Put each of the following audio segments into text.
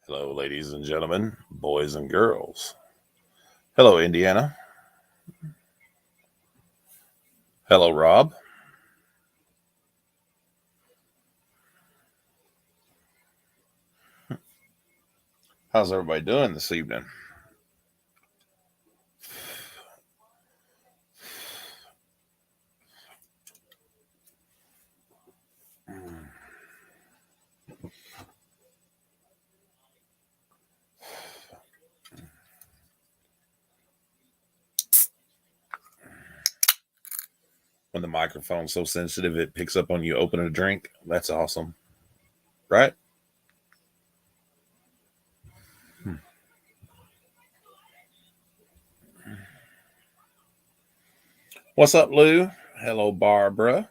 Hello, ladies and gentlemen, boys and girls. Hello, Indiana. Hello, Rob. How's everybody doing this evening? When the microphone's so sensitive, it picks up on you opening a drink. That's awesome, right? What's up, Lou? Hello, Barbara.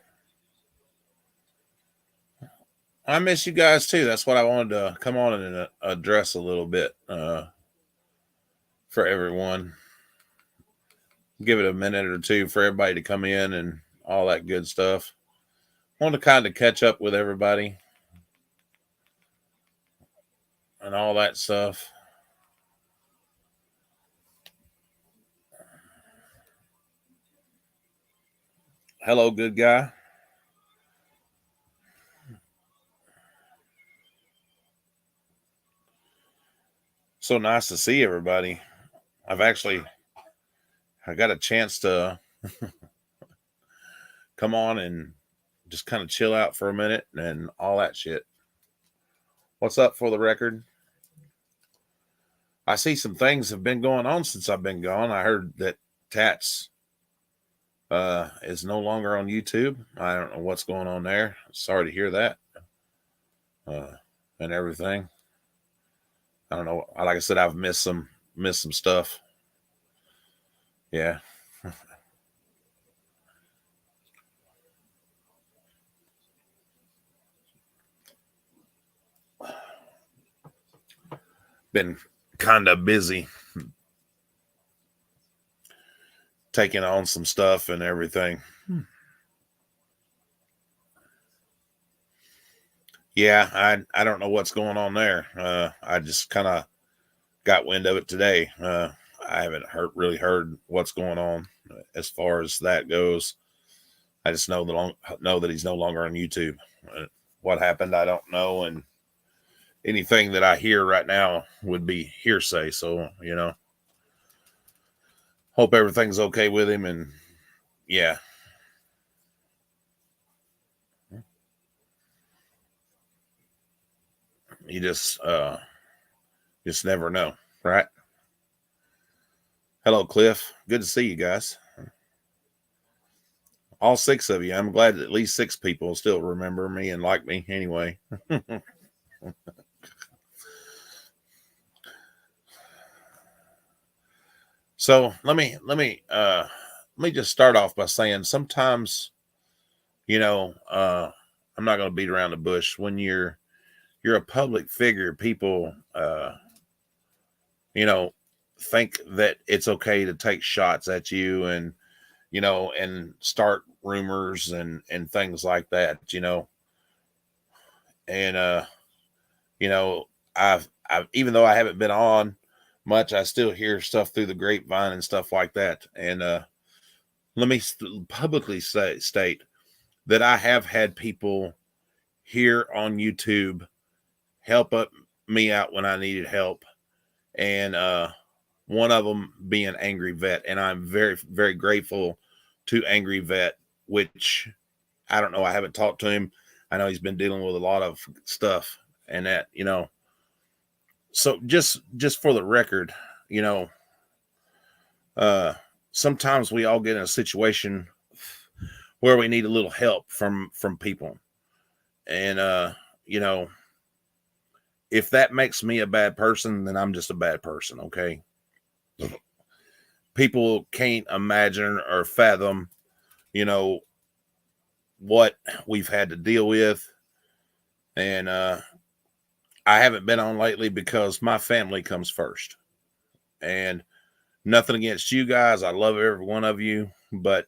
I miss you guys too. That's what I wanted to come on and address a little bit for everyone. Give it a minute or two for everybody to come in and all that good stuff. Want to kind of catch up with everybody and all that stuff. Hello, good guy. So nice to see everybody. I got a chance to come on and just kind of chill out for a minute and all that shit. What's up for the record? I see some things have been going on since I've been gone. I heard that Tats is no longer on YouTube. I don't know what's going on there. Sorry to hear that. And everything. I don't know. Like I said, I've missed some stuff. Yeah. Been kind of busy taking on some stuff and everything. Yeah, I don't know what's going on there. I just kind of got wind of it today. I haven't really heard what's going on as far as that goes. I just know that he's no longer on YouTube. What happened, I don't know, and anything that I hear right now would be hearsay. So hope everything's okay with him, and yeah. You just never know, right? Hello, Cliff. Good to see you guys. All six of you. I'm glad that at least six people still remember me and like me anyway. So let me just start off by saying sometimes, I'm not going to beat around the bush. When you're a public figure, people think that it's okay to take shots at you and and start rumors and things like that, and you know, I've even though I haven't been on much, I still hear stuff through the grapevine and stuff like that. And let me publicly state that I have had people here on YouTube help me out when I needed help, and one of them being Angry Vet, and I'm very very grateful to Angry Vet, which I don't know. I haven't talked to him. I know he's been dealing with a lot of stuff and that, So just for the record, you know, uh, sometimes we all get in a situation where we need a little help from people, and you know, if that makes me a bad person, then I'm just a bad person. Okay. People can't imagine or fathom, you know, what we've had to deal with, and I haven't been on lately because my family comes first. And nothing against you guys. I love every one of you, but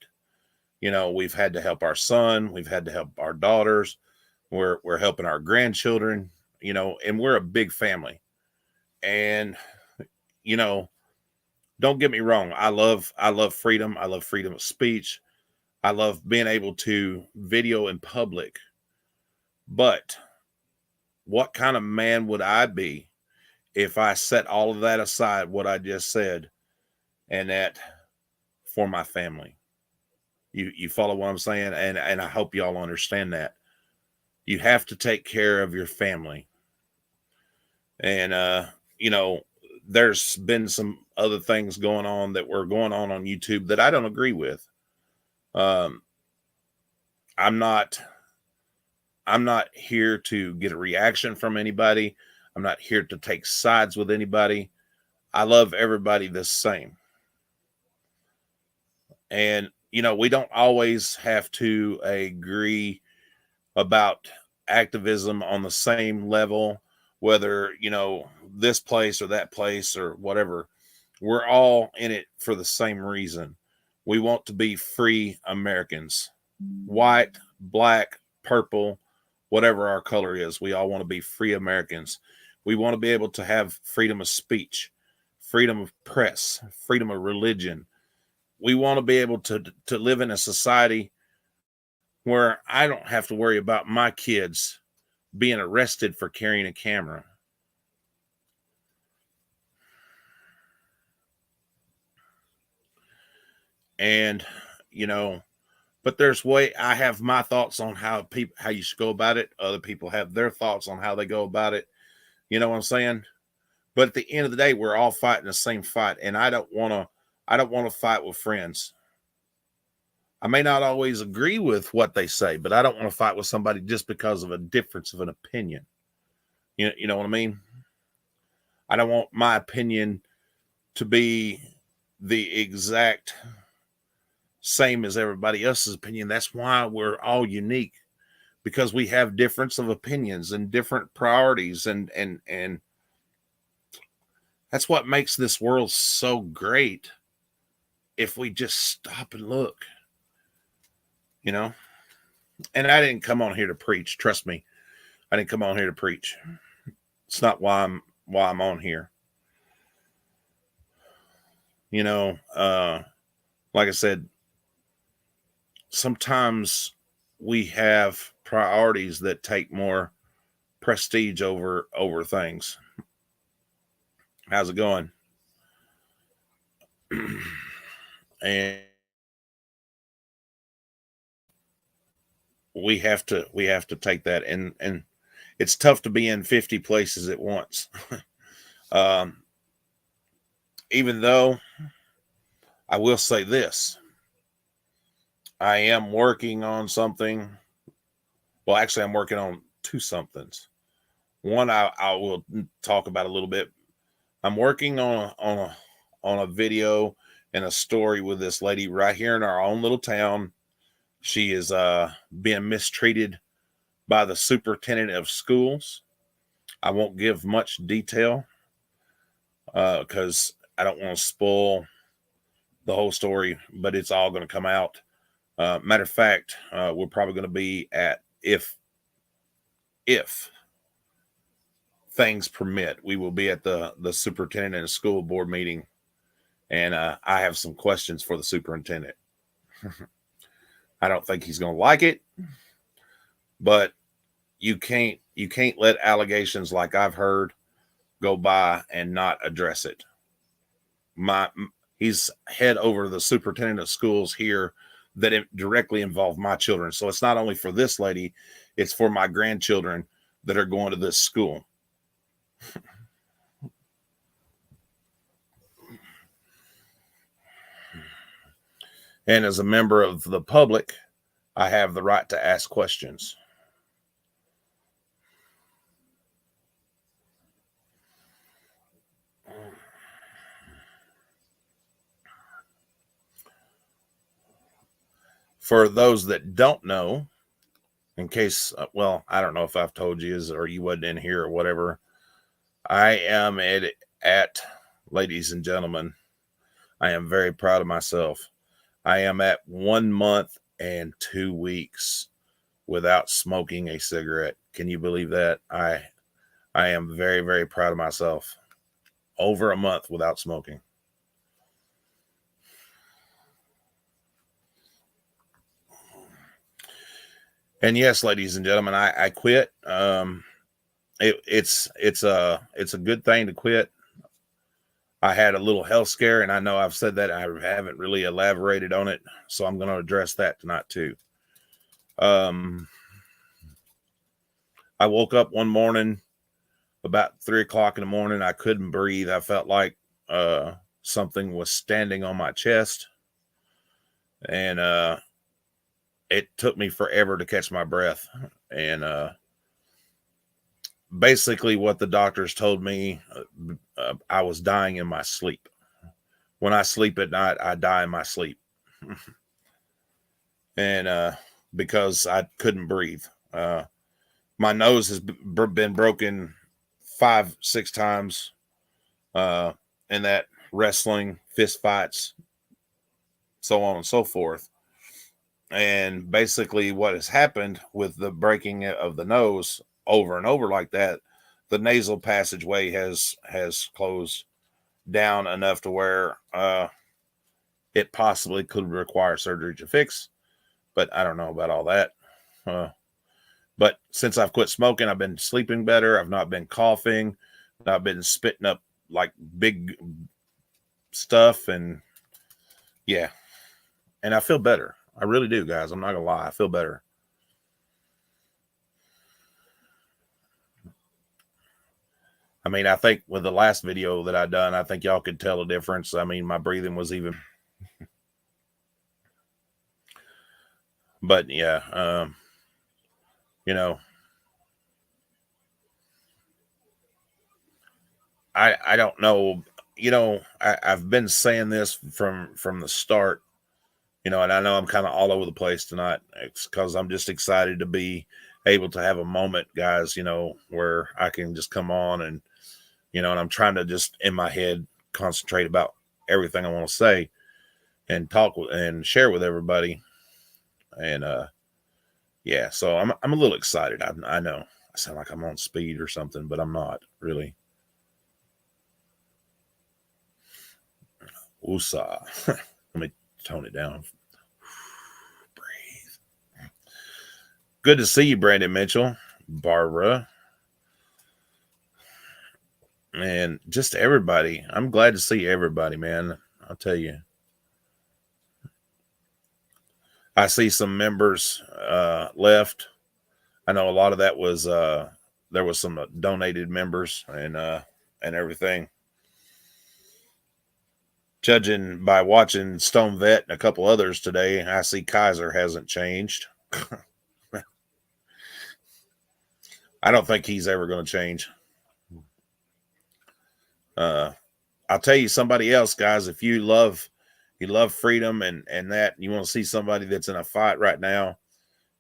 we've had to help our son, we've had to help our daughters, we're helping our grandchildren, and we're a big family. And, you know, don't get me wrong. I love freedom. I love freedom of speech. I love being able to video in public. But what kind of man would I be if I set all of that aside, what I just said, and that for my family? You follow what I'm saying? And I hope y'all understand that. You have to take care of your family. And you know, there's been some other things going on that were going on YouTube that I don't agree with. Um, I'm not I'm not here to get a reaction from anybody. I'm not here to take sides with anybody. I love everybody the same. And you know, we don't always have to agree about activism on the same level, whether, you know, this place or that place or whatever. We're all in it for the same reason. We want to be free Americans, white, black, purple, whatever our color is. We all want to be free Americans. We want to be able to have freedom of speech, freedom of press, freedom of religion. We want to be able to live in a society where I don't have to worry about my kids being arrested for carrying a camera. And, you know, but there's way I have my thoughts on how you should go about it. Other people have their thoughts on how they go about it. You know what I'm saying? But at the end of the day, we're all fighting the same fight. And I don't want to fight with friends. I may not always agree with what they say, but I don't want to fight with somebody just because of a difference of an opinion. You know what I mean? I don't want my opinion to be the exact same as everybody else's opinion. That's why we're all unique, because we have difference of opinions and different priorities, and that's what makes this world so great if we just stop and look, you know. And I didn't come on here to preach, trust me. I didn't come on here to preach. It's not why I'm on here. You know, like I said, sometimes we have priorities that take more prestige over things. How's it going? And we have to take that, and it's tough to be in 50 places at once. um, Even though I will say this, I am working on something. Well, actually, I'm working on two somethings. One I will talk about a little bit. I'm working on a video and a story with this lady right here in our own little town. She is being mistreated by the superintendent of schools. I won't give much detail because I don't want to spoil the whole story, but it's all going to come out. Matter of fact, we're probably going to be at, if things permit, we will be at the superintendent and school board meeting, and I have some questions for the superintendent. I don't think he's going to like it, but you can't let allegations like I've heard go by and not address it. He's head over the superintendent of schools here that directly involve my children. So it's not only for this lady, it's for my grandchildren that are going to this school. And as a member of the public, I have the right to ask questions. For those that don't know, in case, well, I don't know if I've told you or you wasn't in here or whatever, I am at ladies and gentlemen, I am very proud of myself. I am at 1 month and 2 weeks without smoking a cigarette. Can you believe that? I am very, very proud of myself. over a month without smoking. And yes, ladies and gentlemen, I quit. It's a good thing to quit. I had a little health scare, and I know I've said that I haven't really elaborated on it, so I'm going to address that tonight too. I woke up one morning about 3 o'clock in the morning. I couldn't breathe. I felt like something was standing on my chest, and it took me forever to catch my breath. And basically, what the doctors told me, I was dying in my sleep. When I sleep at night, I die in my sleep. And because I couldn't breathe. My nose has been broken 5-6 times in that wrestling, fist fights, so on and so forth. And basically what has happened with the breaking of the nose over and over like that, the nasal passageway has closed down enough to where it possibly could require surgery to fix, but I don't know about all that. But since I've quit smoking, I've been sleeping better. I've not been coughing. I've been spitting up like big stuff, and yeah, and I feel better. I really do, guys. I'm not gonna lie. I feel better. I mean, I think with the last video that I done, I think y'all could tell a difference. I mean, my breathing was even, but yeah, you know, I don't know. You know, I've been saying this from the start. You know, and I know I'm kind of all over the place tonight. It's because I'm just excited to be able to have a moment, guys. You know, where I can just come on and and I'm trying to just in my head concentrate about everything I want to say and talk with and share with everybody. And yeah, so I'm a little excited. I know I sound like I'm on speed or something, but I'm not really. Woosah. Let me tone it down. Breathe. Good to see you, Brandon Mitchell, Barbara, and just everybody. I'm glad to see everybody, man. I'll tell you. I see some members left. I know a lot of that was there was some donated members and everything. Judging by watching Stone Vet and a couple others today, I see Kaiser hasn't changed. I don't think he's ever going to change. I'll tell you somebody else, guys. If you love freedom and that you want to see somebody that's in a fight right now,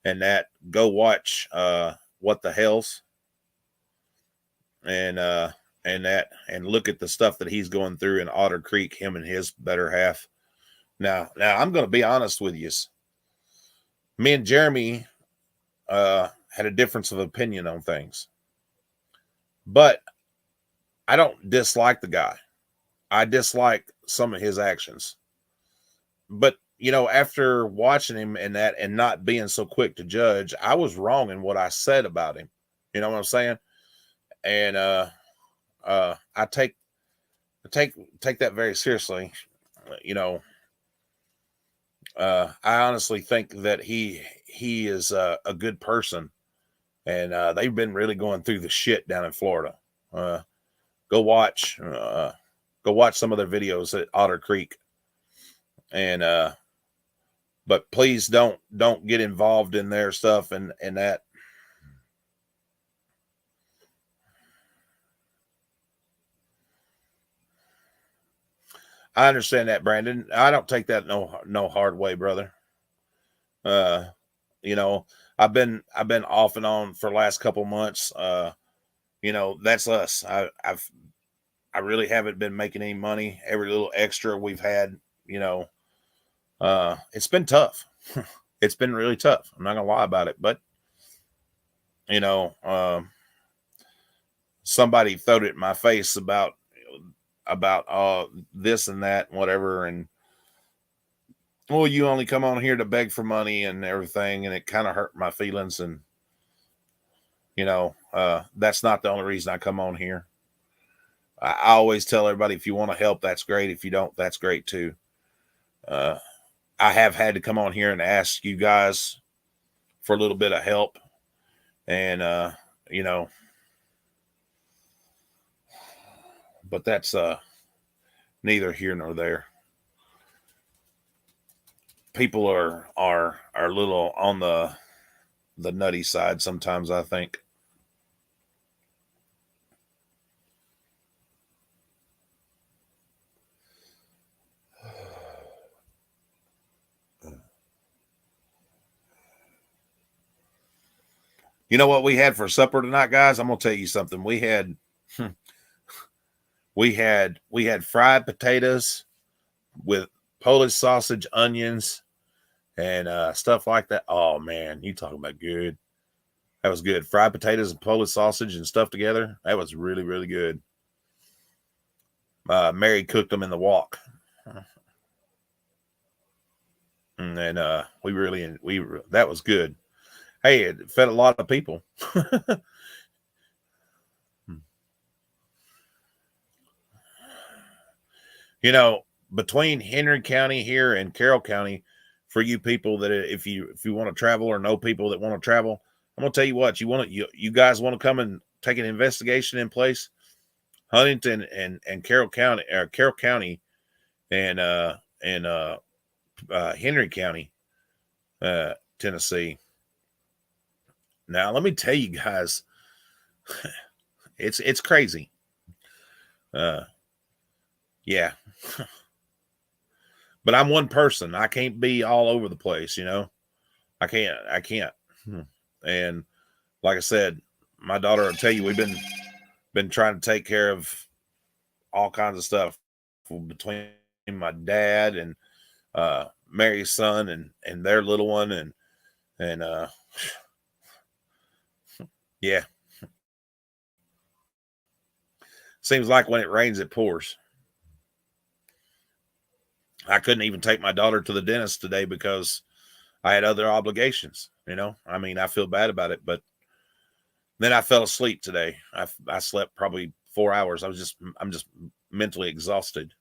and that go watch What the Hell's and that and look at the stuff that he's going through in Otter Creek, him and his better half. Now I'm going to be honest with you. Me and Jeremy had a difference of opinion on things, but I don't dislike the guy. I dislike some of his actions, but after watching him and that and not being so quick to judge, I was wrong in what I said about him. You know what I'm saying? And I take that very seriously. I honestly think that he is a good person, and they've been really going through the shit down in Florida. Go watch some of their videos at Otter Creek, and but please don't get involved in their stuff and that. I understand that, Brandon. I don't take that no hard way, brother. Uh, I've been off and on for the last couple months. That's us. I really haven't been making any money. Every little extra we've had, it's been tough. It's been really tough. I'm not gonna lie about it, but somebody throwed it in my face about about this and that and whatever, and well, you only come on here to beg for money and everything, and it kind of hurt my feelings. And that's not the only reason I come on here. I always tell everybody, if you want to help, that's great. If you don't, that's great too. I have had to come on here and ask you guys for a little bit of help, and but that's neither here nor there. People are a little on the nutty side sometimes, I think. You know what we had for supper tonight, guys? I'm gonna tell you something. We had fried potatoes with Polish sausage, onions, and stuff like that. Oh man, you talking about good. That was good. Fried potatoes and Polish sausage and stuff together. That was really, really good. Mary cooked them in the wok. And then that was good. Hey, it fed a lot of people. Between Henry County here and Carroll County, for you people that if you want to travel or know people that want to travel, I'm gonna tell you what, you guys want to come and take an investigation in place. Huntington and Carroll County, and Henry County, Tennessee. Now let me tell you guys, it's crazy. Yeah. But I'm one person. I can't be all over the place, I can't. And like I said, my daughter will tell you, we've been trying to take care of all kinds of stuff between my dad and Mary's son and their little one, and yeah. Seems like when it rains, it pours. I couldn't even take my daughter to the dentist today because I had other obligations. I mean, I feel bad about it, but then I fell asleep today. I slept probably 4 hours. I'm just mentally exhausted.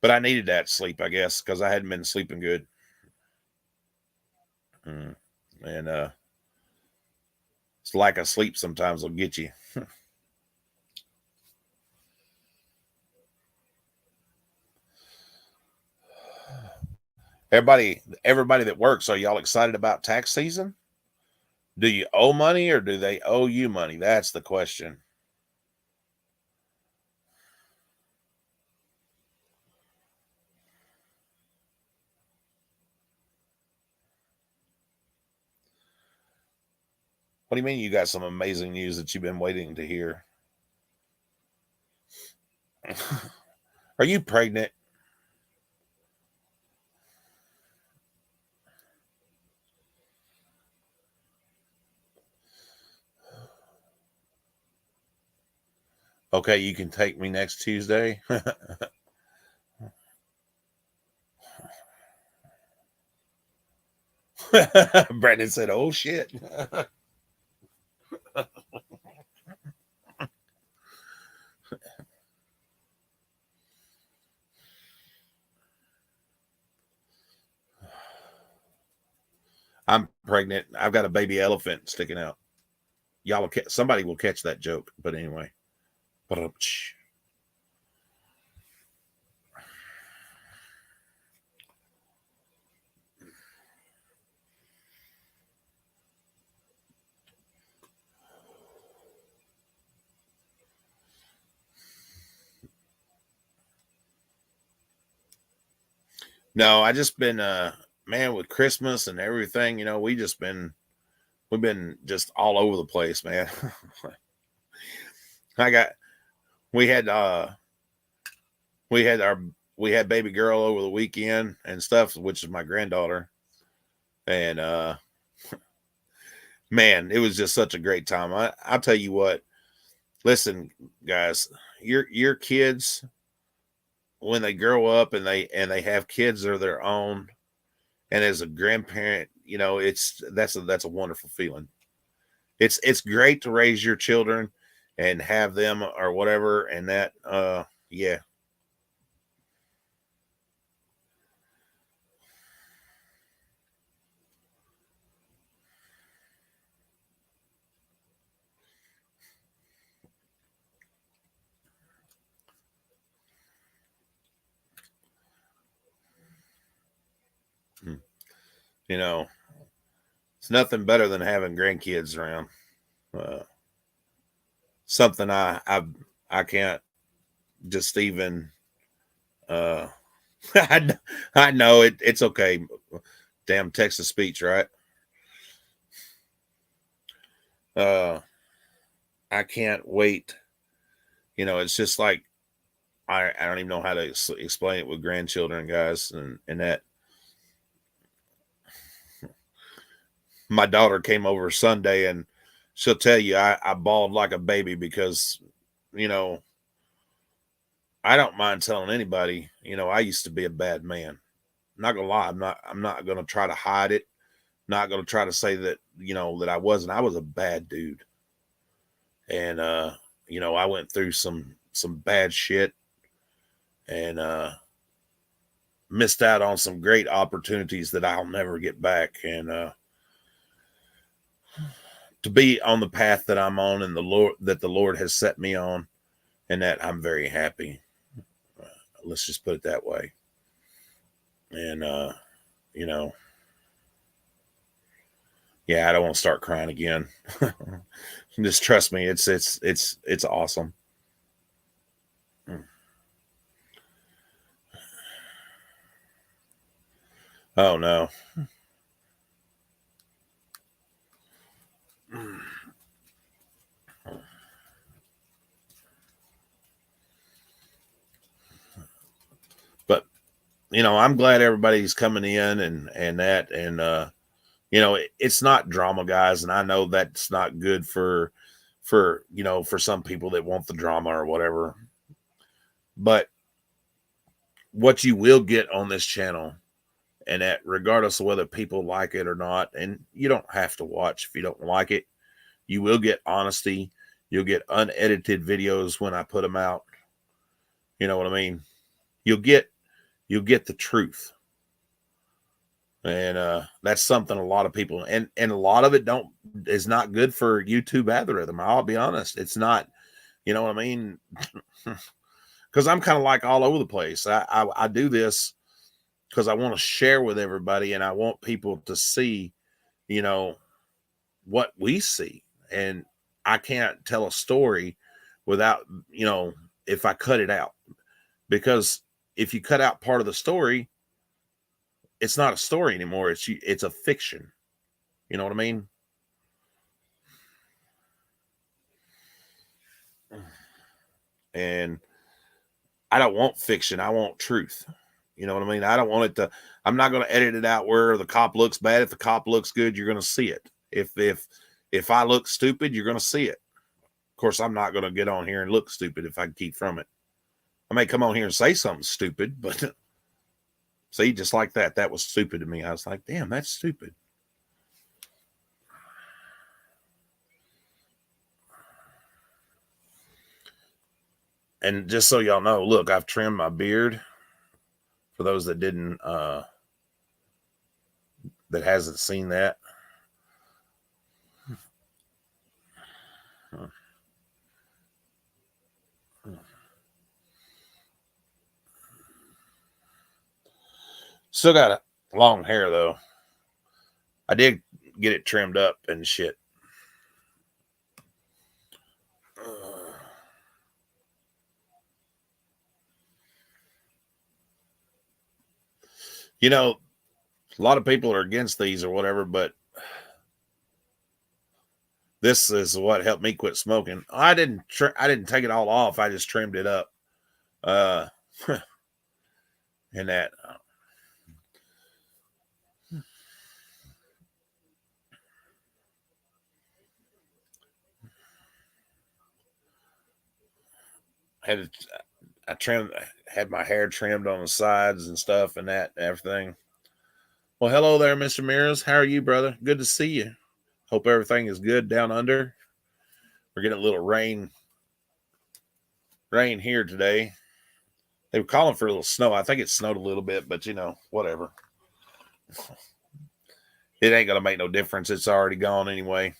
But I needed that sleep, I guess, because I hadn't been sleeping good. And it's like a sleep sometimes will get you. Everybody that works, are y'all excited about tax season? Do you owe money or do they owe you money? That's the question. What do you mean you got some amazing news that you've been waiting to hear? Are you pregnant? Okay, you can take me next Tuesday. Brandon said, "Oh shit." I'm pregnant. I've got a baby elephant sticking out. Somebody will catch that joke, but anyway. No, I just been man, with Christmas and everything, we've been just all over the place, man. I got we had we had our we had baby girl over the weekend and stuff, which is my granddaughter. And man, it was just such a great time. I'll tell you what. Listen, guys, your kids when they grow up and they have kids of their own, and as a grandparent, you know, that's a wonderful feeling. It's great to raise your children and have them or whatever, and that yeah. Hmm. You know, it's nothing better than having grandkids around. Uh, something I can't just even uh I know it's okay. Damn Texas speech, right? Uh I can't wait. You know, it's just like I don't even know how to explain it with grandchildren, guys, and that my daughter came over Sunday and she'll tell you I bawled like a baby because, you know, I don't mind telling anybody, you know, I used to be a bad man. I'm not gonna lie, I'm not gonna try to hide it. Not gonna try to say that, you know, that I wasn't. I was a bad dude. And you know, I went through some bad shit and missed out on some great opportunities that I'll never get back. And to be on the path that I'm on and the Lord has set me on, and that I'm very happy. Uh, let's just put it that way. And you know, yeah, I don't want to start crying again. Just trust me, it's awesome. Oh no. But you know, I'm glad everybody's coming in and that and you know, it's not drama, guys, and I know that's not good for you know, for some people that want the drama or whatever. But what you will get on this channel, and that regardless of whether people like it or not, and you don't have to watch if you don't like it, you will get honesty. You'll get unedited videos when I put them out. You know what I mean? You'll get you'll get the truth. And that's something a lot of people and a lot of it don't is not good for YouTube algorithm. I'll be honest, it's not. You know what I mean? Because I'm kind of like all over the place. I do this because I want to share with everybody, and I want people to see, you know, what we see. And I can't tell a story without, you know, if I cut it out, because if you cut out part of the story, it's not a story anymore. It's a fiction. You know what I mean? And I don't want fiction. I want truth. You know what I mean? I don't want it to. I'm not going to edit it out where the cop looks bad. If the cop looks good, you're going to see it. If I look stupid, you're going to see it. Of course, I'm not going to get on here and look stupid if I can keep from it. I may come on here and say something stupid, but see, just like that, that was stupid to me. I was like, damn, that's stupid. And just so y'all know, look, I've trimmed my beard. For those that didn't, that hasn't seen that, still got a long hair though. I did get it trimmed up and shit. You know, a lot of people are against these or whatever, but this is what helped me quit smoking. I didn't take it all off. I just trimmed it up. Uh, and that had I had my hair trimmed on the sides and stuff and that and everything. Well, hello there, Mr. Mears. How are you, brother? Good to see you. Hope everything is good down under. We're getting a little rain here today. They were calling for a little snow. I think it snowed a little bit, but whatever. It ain't gonna make no difference. It's already gone anyway.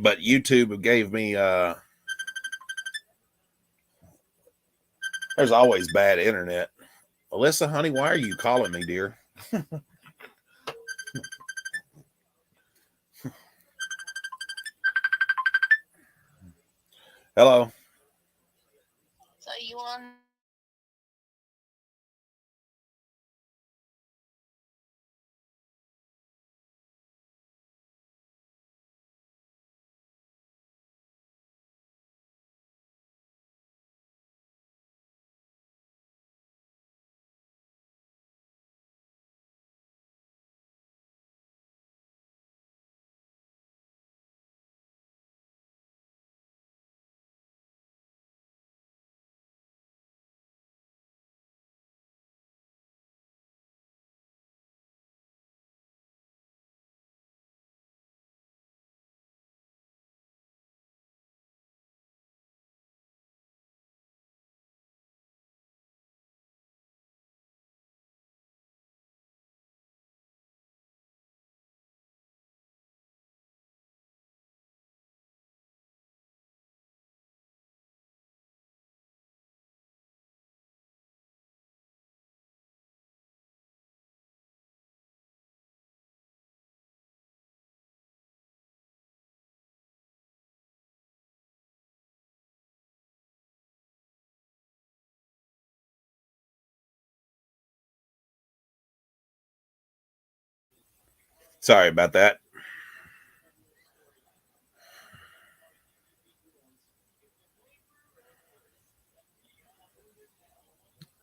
But YouTube gave me there's always bad internet. Alyssa, honey, why are you calling me, dear? Hello. So you want? Sorry about that.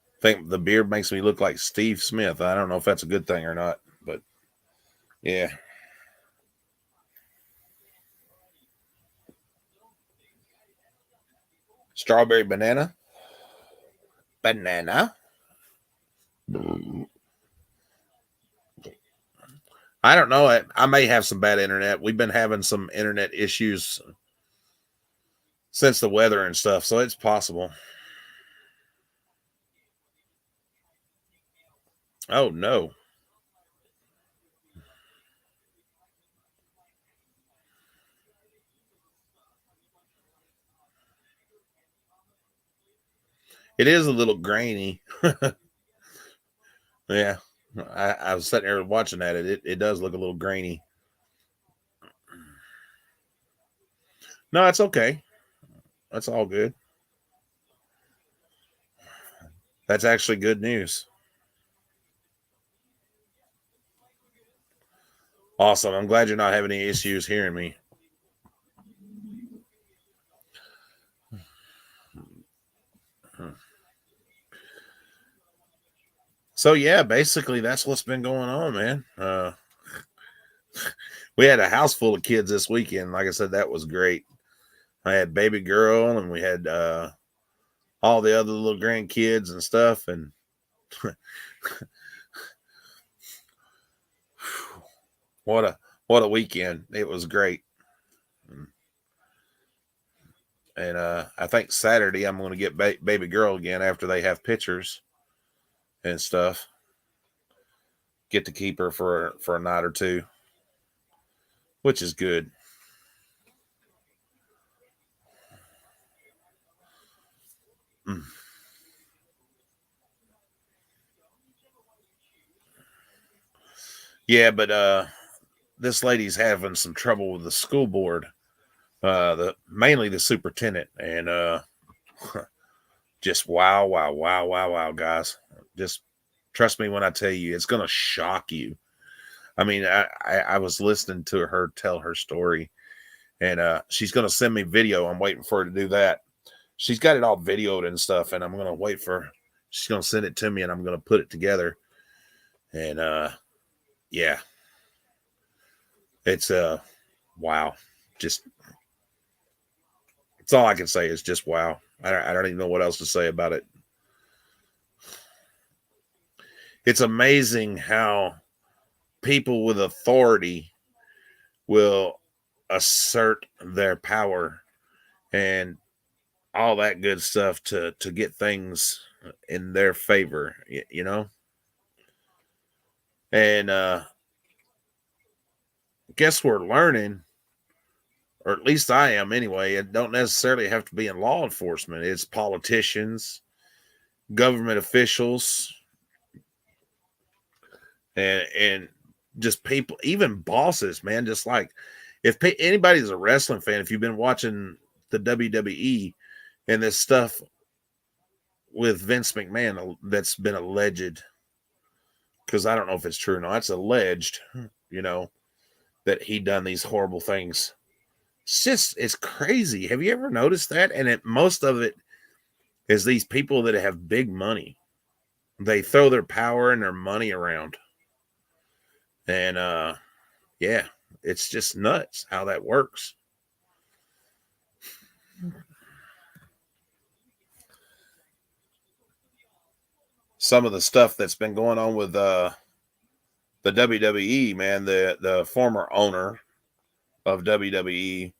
I think the beard makes me look like Steve Smith. I don't know if that's a good thing or not, but yeah. Strawberry banana. Banana. I don't know. I may have some bad internet. We've been having some internet issues since the weather and stuff, so it's possible. Oh no. It is a little grainy. Yeah. I was sitting there watching that. It does look a little grainy. No, it's okay. That's all good. That's actually good news. Awesome. I'm glad you're not having any issues hearing me. So yeah, basically that's what's been going on, man. We had a house full of kids this weekend. Like I said, that was great. I had baby girl and we had all the other little grandkids and stuff, and what a weekend. It was great. And I think Saturday I'm going to get baby girl again after they have pictures and stuff. Get to keep her for a night or two, which is good. Mm. Yeah, but this lady's having some trouble with the school board. The mainly the superintendent, and just wow, wow, wow, wow, wow, guys. Just trust me when I tell you, it's gonna shock you. I mean, I was listening to her tell her story, And she's going to send me video. I'm waiting for her to do that. She's got it all videoed and stuff, and I'm going to wait for, she's going to send it to me, and I'm going to put it together. And yeah, it's wow. Just, it's all I can say is just wow. I don't even know what else to say about it. It's amazing how people with authority will assert their power and all that good stuff to get things in their favor, you know? And guess we're learning, or at least I am anyway. It don't necessarily have to be in law enforcement. It's politicians, government officials, and just people, even bosses, man. Just like if anybody's a wrestling fan, if you've been watching the WWE and this stuff with Vince McMahon that's been alleged, because I don't know if it's true or not, it's alleged, you know, that he done these horrible things. It's crazy. Have you ever noticed that? And most of it is these people that have big money. They throw their power and their money around. And yeah, it's just nuts how that works. Some of the stuff that's been going on with the WWE, man, the former owner of WWE,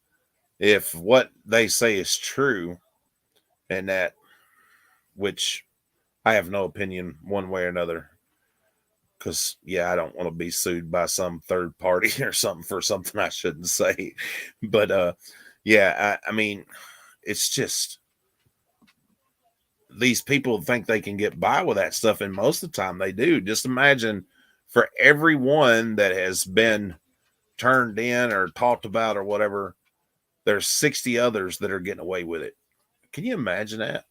if what they say is true, and that, which I have no opinion one way or another, because yeah, I don't want to be sued by some third party or something for something I shouldn't say. But yeah, I mean, it's just these people think they can get by with that stuff, and most of the time they do. Just imagine, for everyone that has been turned in or talked about or whatever, there's 60 others that are getting away with it. Can you imagine that?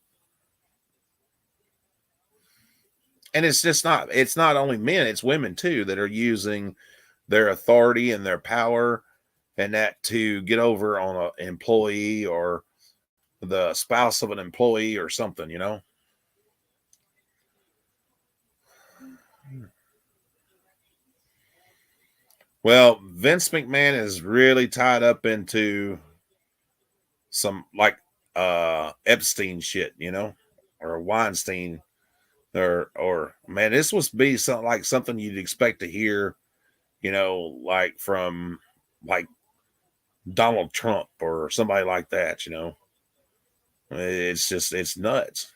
And it's not only men, it's women too that are using their authority and their power and that to get over on an employee or the spouse of an employee or something, you know? Well, Vince McMahon is really tied up into some like Epstein shit, you know, or Weinstein, or man, this would be something like something you'd expect to hear, you know, like from like Donald Trump or somebody like that, you know. It's just it's nuts.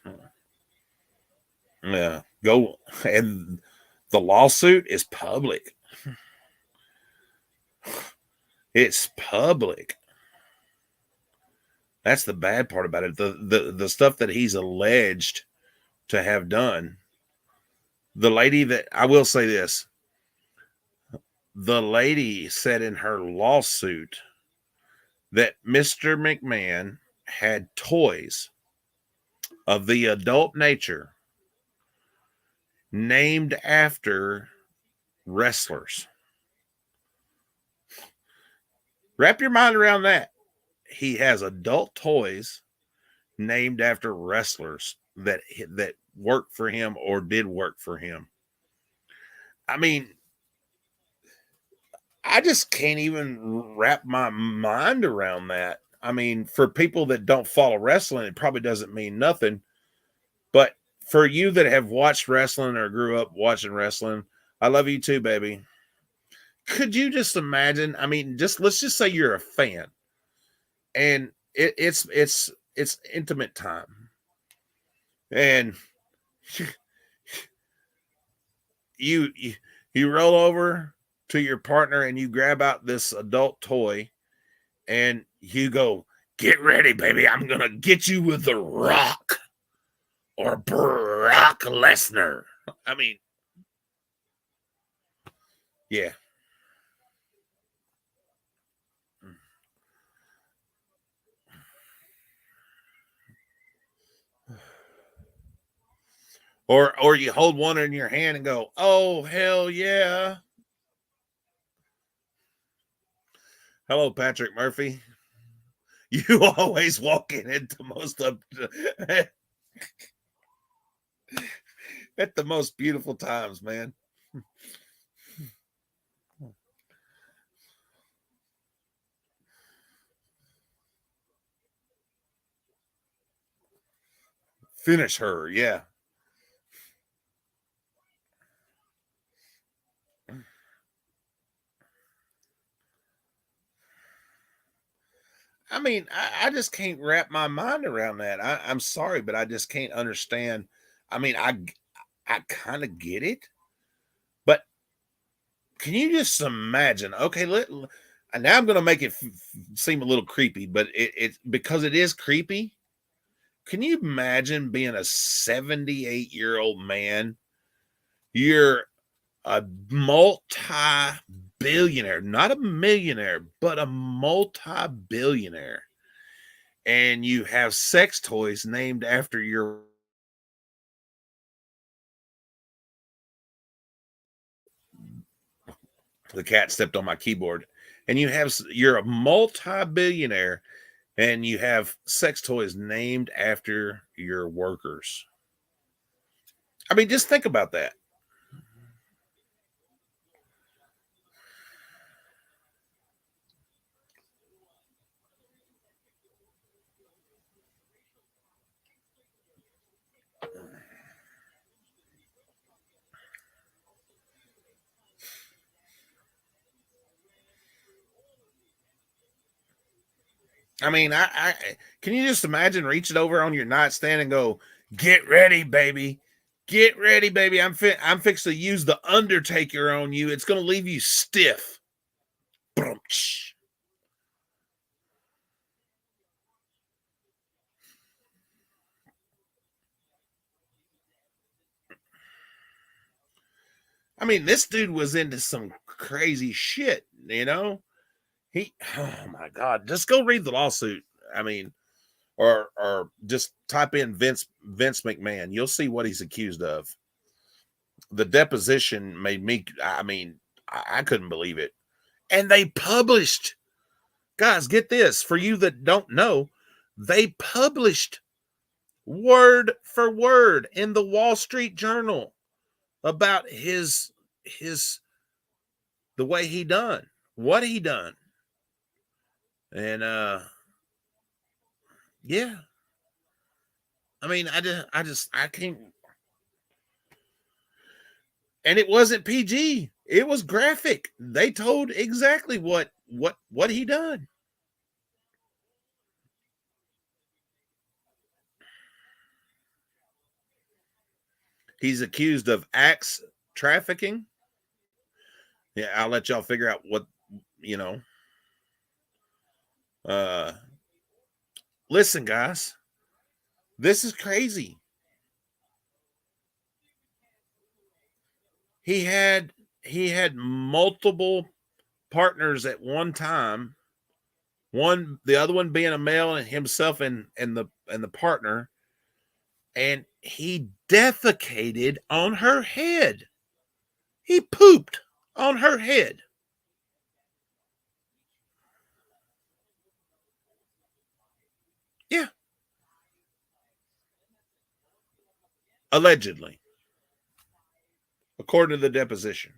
Yeah, go, and the lawsuit is public. It's public. That's the bad part about it. The stuff that he's alleged to have done. The lady that, I will say this, the lady said in her lawsuit that Mr. McMahon had toys of the adult nature named after wrestlers. Wrap your mind around that. He has adult toys named after wrestlers that worked for him or did work for him. I mean, I just can't even wrap my mind around that. I mean, for people that don't follow wrestling, it probably doesn't mean nothing. But for you that have watched wrestling or grew up watching wrestling, I love you too, baby. Could you just imagine? I mean, just let's just say you're a fan, and it's intimate time, and you you roll over to your partner and you grab out this adult toy, and you go, "Get ready, baby! I'm gonna get you with the Rock or Brock Lesnar." I mean, yeah. Or you hold one in your hand and go, "Oh, hell yeah." Hello, Patrick Murphy. You always walk in at the most at the most beautiful times, man. Finish her, yeah. I mean, I just can't wrap my mind around that. I'm sorry, but I just can't understand. I mean, I kind of get it, but can you just imagine? Okay, now I'm going to make it seem a little creepy, but it's because it is creepy. Can you imagine being a 78-year-old man? You're a multi-billionaire, not a millionaire, but a multi-billionaire. And you have sex toys named after your the cat stepped on my keyboard. And you're a multi-billionaire and you have sex toys named after your workers. I mean, just think about that. I mean, I can you just imagine reaching over on your nightstand and go, "Get ready, baby. Get ready, baby. I'm fixing to use the Undertaker on you. It's going to leave you stiff." I mean, this dude was into some crazy shit, you know? Oh my God, just go read the lawsuit. I mean, or just type in Vince McMahon. You'll see what he's accused of. The deposition made me, I mean, I couldn't believe it. And they published, guys, get this for you that don't know, they published word for word in the Wall Street Journal about the way he done, what he done. And yeah. I mean, I can't. And it wasn't PG. It was graphic. They told exactly what he done. He's accused of axe trafficking. Yeah, I'll let y'all figure out what, you know. Uh Listen, guys. This is crazy. He had multiple partners at one time. The other one being a male and himself and the partner, and he defecated on her head. He pooped on her head. Yeah. Allegedly. According to the deposition.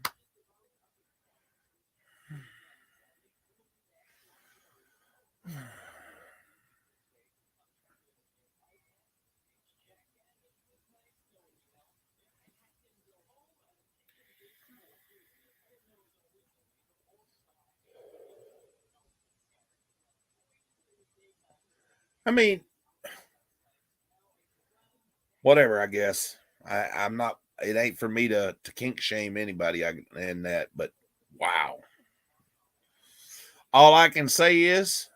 I mean, whatever, I guess. I'm not, it ain't for me to kink shame anybody in that, but wow. All I can say is,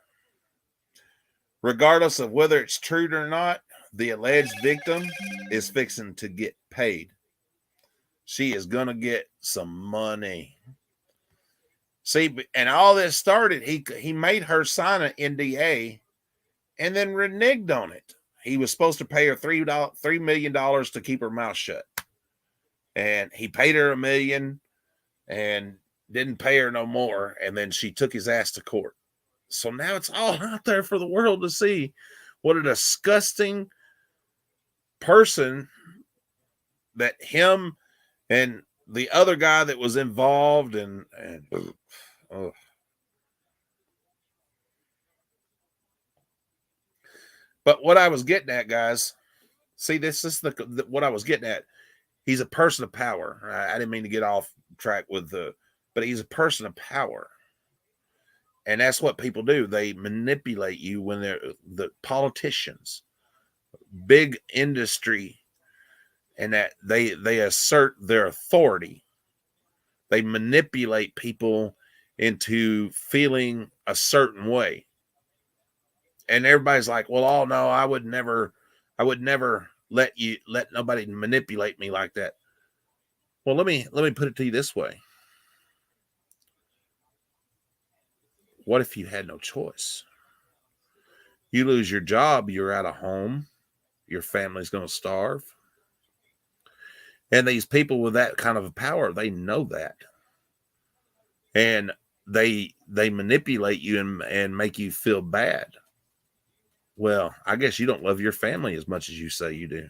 regardless of whether it's true or not, the alleged victim is fixing to get paid. She is going to get some money. See, and all this started, he made her sign an NDA and then reneged on it. He was supposed to pay her $3 million to keep her mouth shut. And he paid her $1 million and didn't pay her no more. And then she took his ass to court. So now it's all out there for the world to see. What a disgusting person that him and the other guy that was involved and oh. But what I was getting at, guys, see, this is what I was getting at. He's a person of power. I didn't mean to get off track with but he's a person of power. And that's what people do. They manipulate you when they're the politicians, big industry, and that they assert their authority. They manipulate people into feeling a certain way. And everybody's like, well, oh no, I would never let nobody manipulate me like that. Well, let me put it to you this way. What if you had no choice? You lose your job, you're out of home, your family's going to starve. And these people with that kind of power, they know that. And they manipulate you and make you feel bad. Well, I guess you don't love your family as much as you say you do.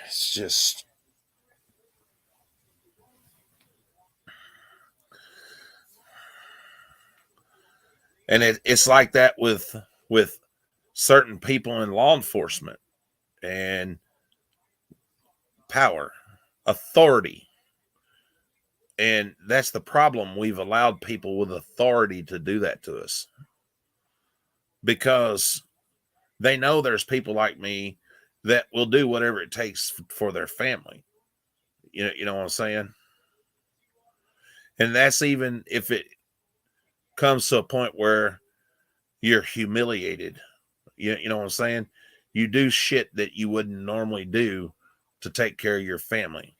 It's just, and it's like that with certain people in law enforcement and power, authority. And that's the problem. We've allowed people with authority to do that to us because they know there's people like me that will do whatever it takes for their family. You know what I'm saying? And that's even if it comes to a point where you're humiliated. You know what I'm saying? You do shit that you wouldn't normally do to take care of your family.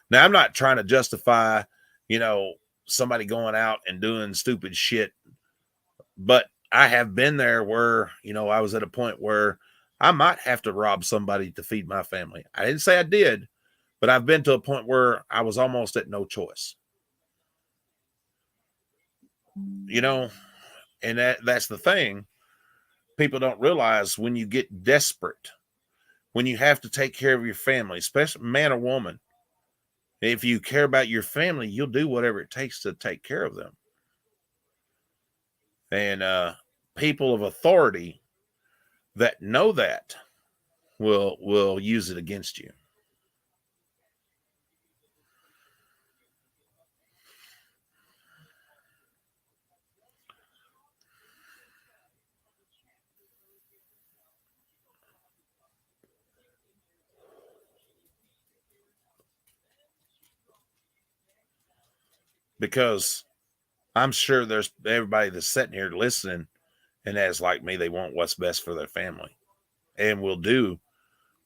Now, I'm not trying to justify, somebody going out and doing stupid shit, but I have been there where, I was at a point where I might have to rob somebody to feed my family. I didn't say I did, but I've been to a point where I was almost at no choice. And that's the thing. People don't realize when you get desperate, when you have to take care of your family, especially man or woman, if you care about your family, you'll do whatever it takes to take care of them. And people of authority that know that will use it against you. Because I'm sure there's everybody that's sitting here listening and that's like me, they want what's best for their family and will do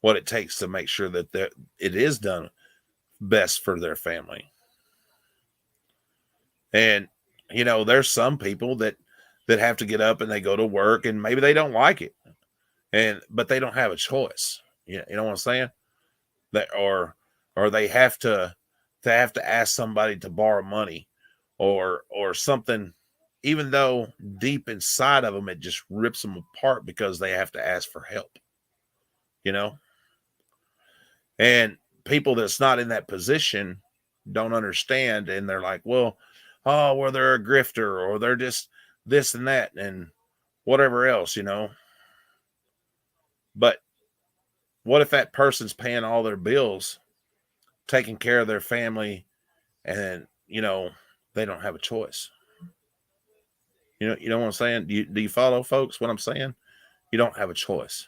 what it takes to make sure that it is done best for their family. And, there's some people that have to get up and they go to work and maybe they don't like it but they don't have a choice. You know what I'm saying? Or they have to ask somebody to borrow money or something, even though deep inside of them, it just rips them apart because they have to ask for help, and people that's not in that position don't understand. And they're like, well, they're a grifter or they're just this and that and whatever else, but what if that person's paying all their bills, taking care of their family, and they don't have a choice? You know what I'm saying? Do you follow, folks, what I'm saying? You don't have a choice.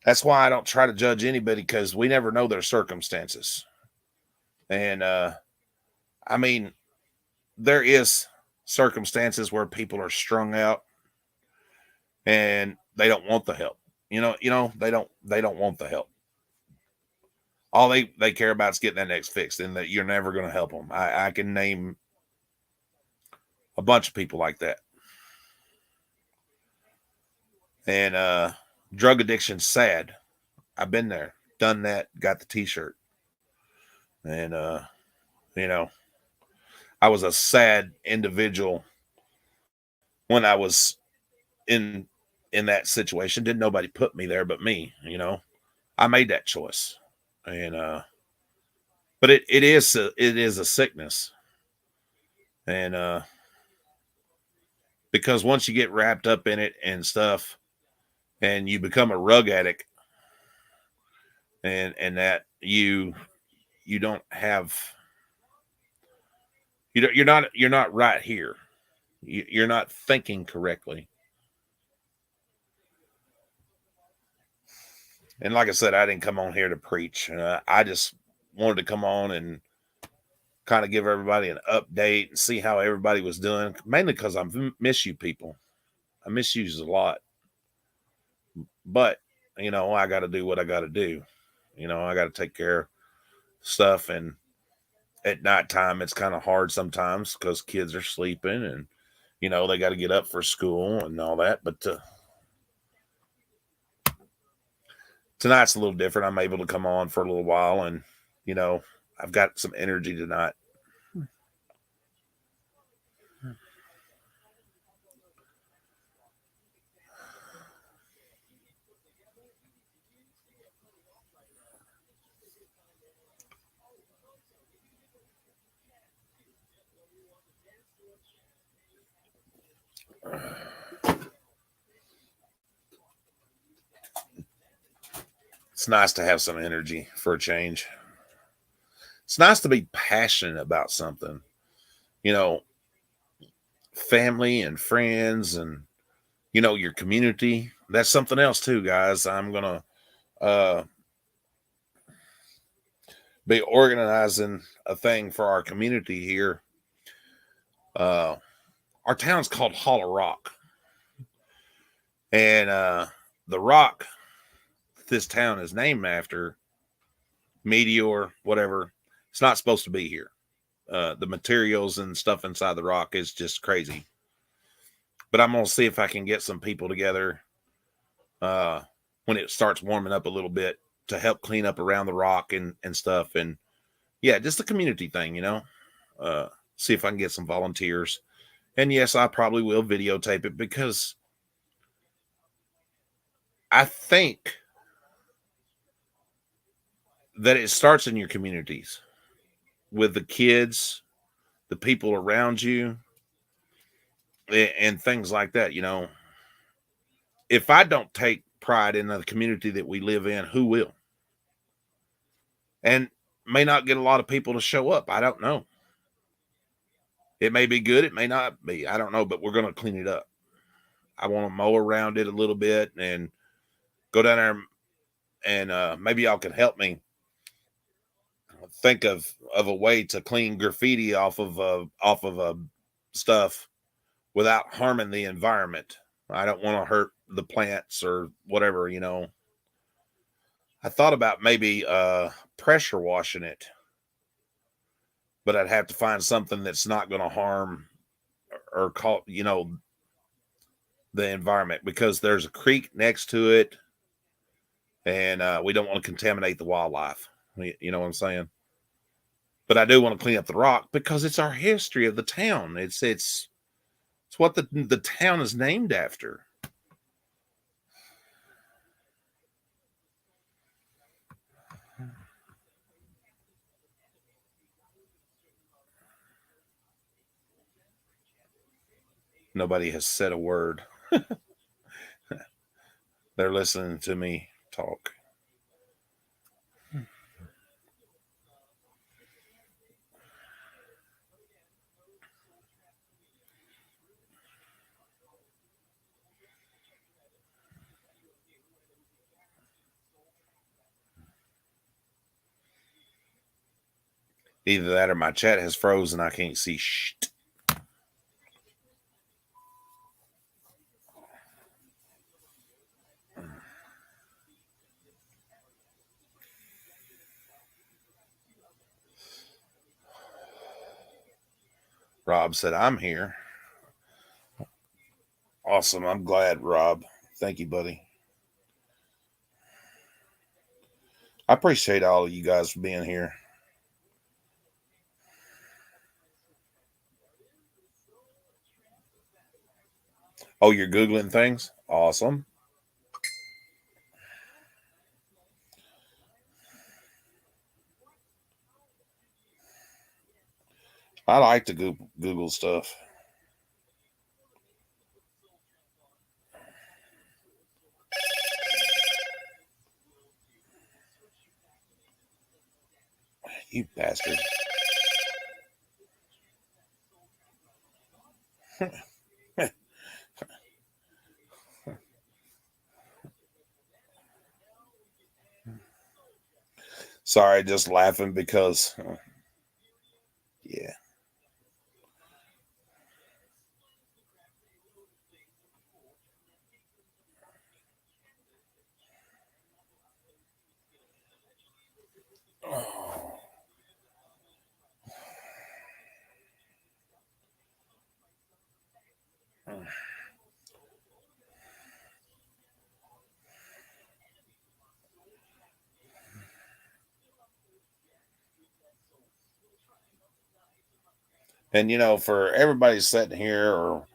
That's why I don't try to judge anybody, because we never know their circumstances. And I mean, there is circumstances where people are strung out and they don't want the help. They don't want the help. All they care about is getting that next fixed, and that you're never going to help them. I can name a bunch of people like that. And drug addiction's sad. I've been there, done that, got the t-shirt. And you know, I was a sad individual when I was in that situation. Didn't nobody put me there but me, you know. I made that choice. And but it is a sickness. And because once you get wrapped up in it and stuff and you become a rug addict, and that you don't have, you're not right here. You're not thinking correctly. And like I said, I didn't come on here to preach. I just wanted to come on and kind of give everybody an update and see how everybody was doing. Mainly because I miss you people. I miss you a lot. But you know, I got to do what I got to do. You know, I got to take care of stuff, and at nighttime it's kind of hard sometimes because kids are sleeping, and you know they got to get up for school and all that. But tonight's a little different. I'm able to come on for a little while, and you know I've got some energy tonight. It's nice to have some energy for a change. It's nice to be passionate about something. You know, family and friends, and you know your community. That's something else too, guys. I'm gonna uh, be organizing a thing for our community here. Uh, our town's called Hollow Rock, and the rock this town is named after, meteor, whatever. It's not supposed to be here. The materials and stuff inside the rock is just crazy. But I'm gonna see if I can get some people together when it starts warming up a little bit to help clean up around the rock and stuff. And yeah, just a community thing, you know. See if I can get some volunteers. And yes, I probably will videotape it because I think that it starts in your communities with the kids, the people around you, and things like that. You know, if I don't take pride in the community that we live in, who will? And may not get a lot of people to show up. I don't know. It may be good. It may not be. I don't know, but we're going to clean it up. I want to mow around it a little bit and go down there, and maybe y'all can help me think of a way to clean graffiti off of stuff without harming the environment. I don't want to hurt the plants or whatever, you know. I thought about maybe pressure washing it, but I'd have to find something that's not going to harm or call, you know, the environment, because there's a creek next to it, and we don't want to contaminate the wildlife. You know what I'm saying? But I do want to clean up the rock because it's our history of the town. It's what the town is named after. Nobody has said a word. They're listening to me talk. Either that or my chat has frozen. I can't see shit. Rob said, I'm here. Awesome. I'm glad, Rob. Thank you, buddy. I appreciate all of you guys for being here. Oh, you're Googling things? Awesome. I like to Google stuff. You bastard. Sorry, just laughing because, yeah. And for everybody sitting here or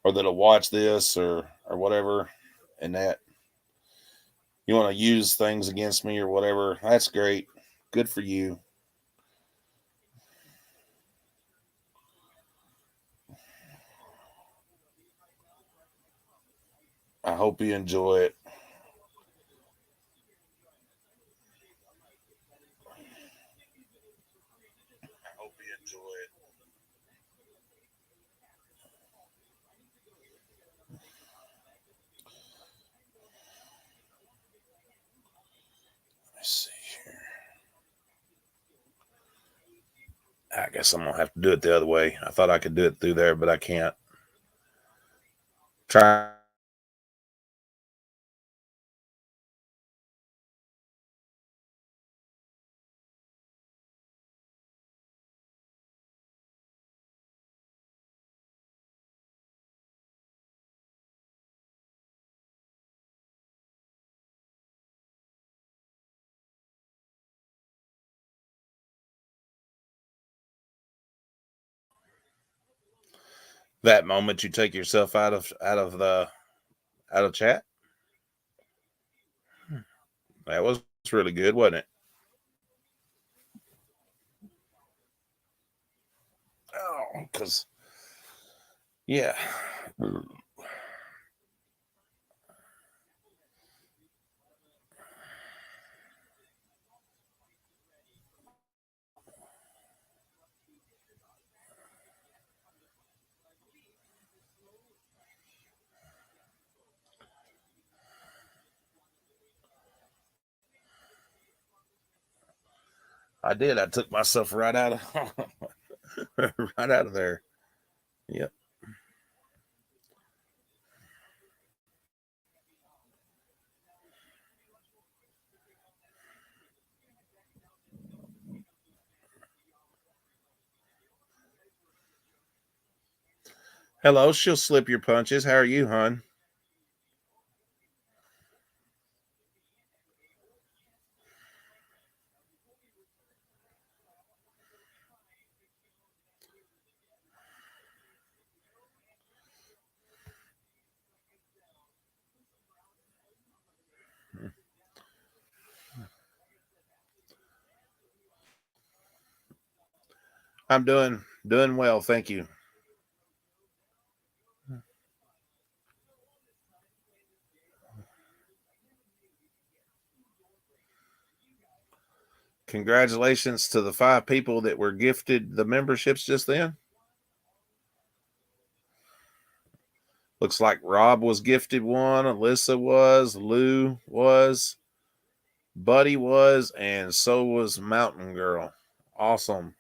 that'll watch this or whatever, and that you want to use things against me or whatever, that's great. Good for you. I hope you enjoy it. I hope you enjoy it. Let's see here. I guess I'm gonna have to do it the other way. I thought I could do it through there, but I can't. Try. That moment you take yourself out of chat. That was really good, wasn't it? Oh, because yeah. I did. I took myself right out of right out of there. Yep. Hello, she'll slip your punches. How are you, hon? I'm doing well, thank you. Congratulations to the 5 people that were gifted the memberships just then. Looks like Rob was gifted one, Alyssa was, Lou was, Buddy was, and so was Mountain Girl. Awesome.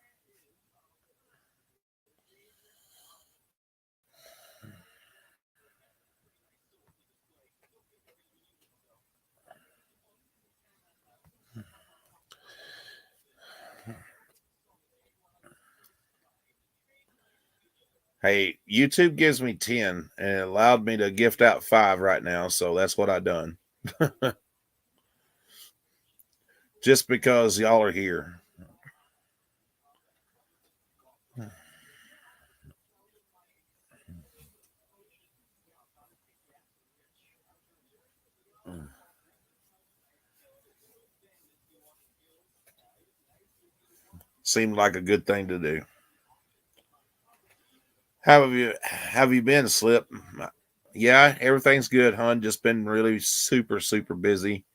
Hey, YouTube gives me 10 and it allowed me to gift out 5 right now, so that's what I done. Just because y'all are here. Seemed like a good thing to do. How have you been, Slip? Yeah, everything's good, hon. Just been really super, super busy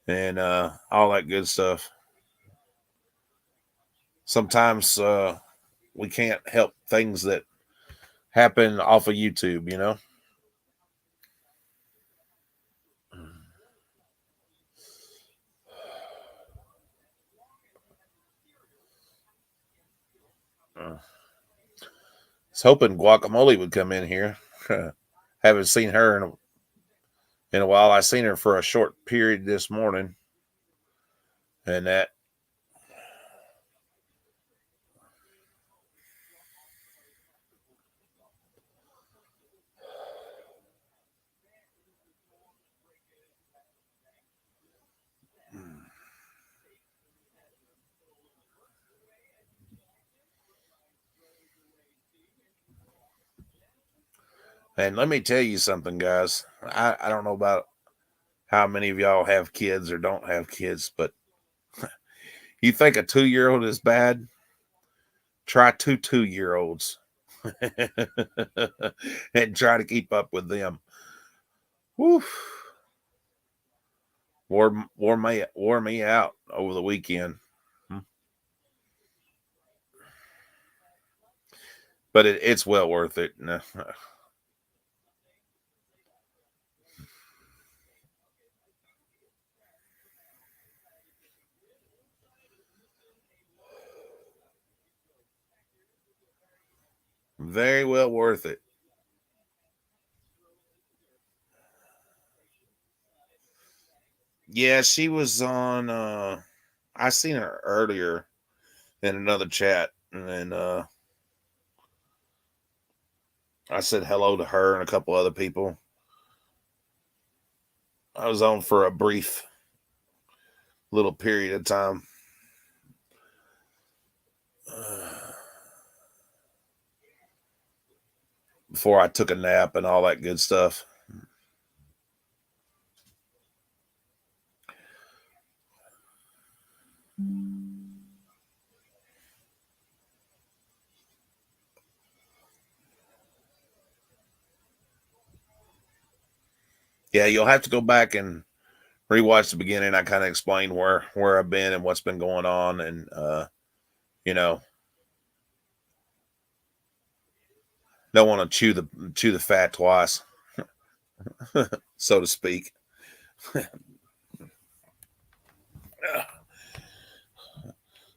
and all that good stuff. Sometimes we can't help things that happen off of YouTube, you know? I was hoping Guacamole would come in here. Haven't seen her in a while. I seen her for a short period this morning, and that. And let me tell you something, guys. I don't know about how many of y'all have kids or don't have kids, but you think a 2-year-old is bad? Try 2 2-year-olds and try to keep up with them. Woo. Wore me out over the weekend. But it's well worth it. Very well worth it. Yeah, she was on I seen her earlier in another chat, and then I said hello to her and a couple other people. I was on for a brief little period of time. Before I took a nap and all that good stuff. Yeah, you'll have to go back and rewatch the beginning. I kind of explained where I've been and what's been going on, and you know, don't want to chew the fat twice, so to speak.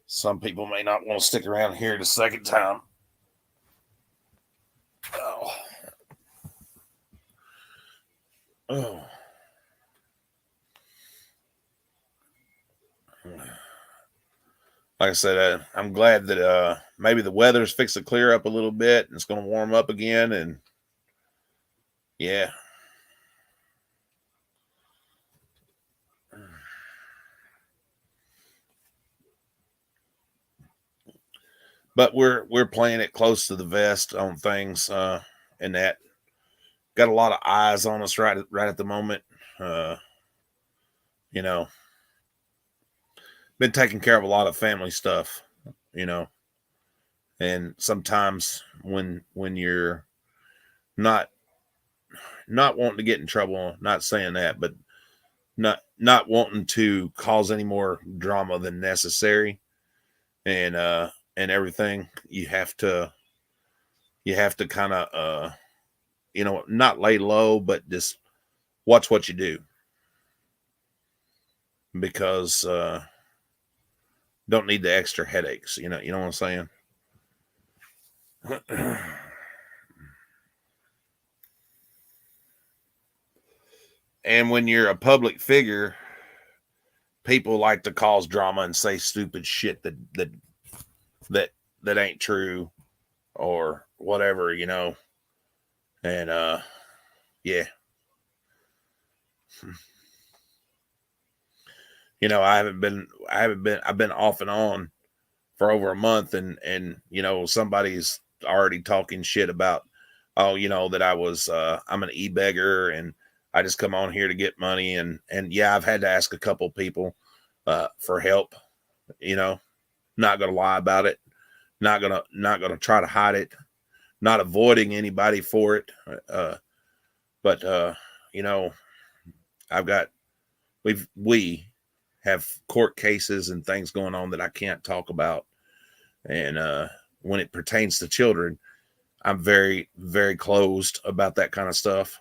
Some people may not want to stick around here the second time. Oh. Oh. Like I said, I'm glad that maybe the weather's fixed to clear up a little bit and it's going to warm up again. And yeah. But we're playing it close to the vest on things, and that got a lot of eyes on us right at the moment. Uh, you know, been taking care of a lot of family stuff, you know, and sometimes when you're not wanting to get in trouble, not saying that, but not wanting to cause any more drama than necessary, and everything, you have to kind of not lay low, but just watch what you do, because don't need the extra headaches. You know what I'm saying? And when you're a public figure, people like to cause drama and say stupid shit that ain't true, or whatever, and yeah. I've been off and on for over a month, and somebody's already talking shit about, oh, that I'm an e-beggar and I just come on here to get money, and yeah, I've had to ask a couple people for help, not gonna lie about it, not gonna try to hide it, not avoiding anybody for it, but I've got we have court cases and things going on that I can't talk about. And when it pertains to children, I'm very, very closed about that kind of stuff.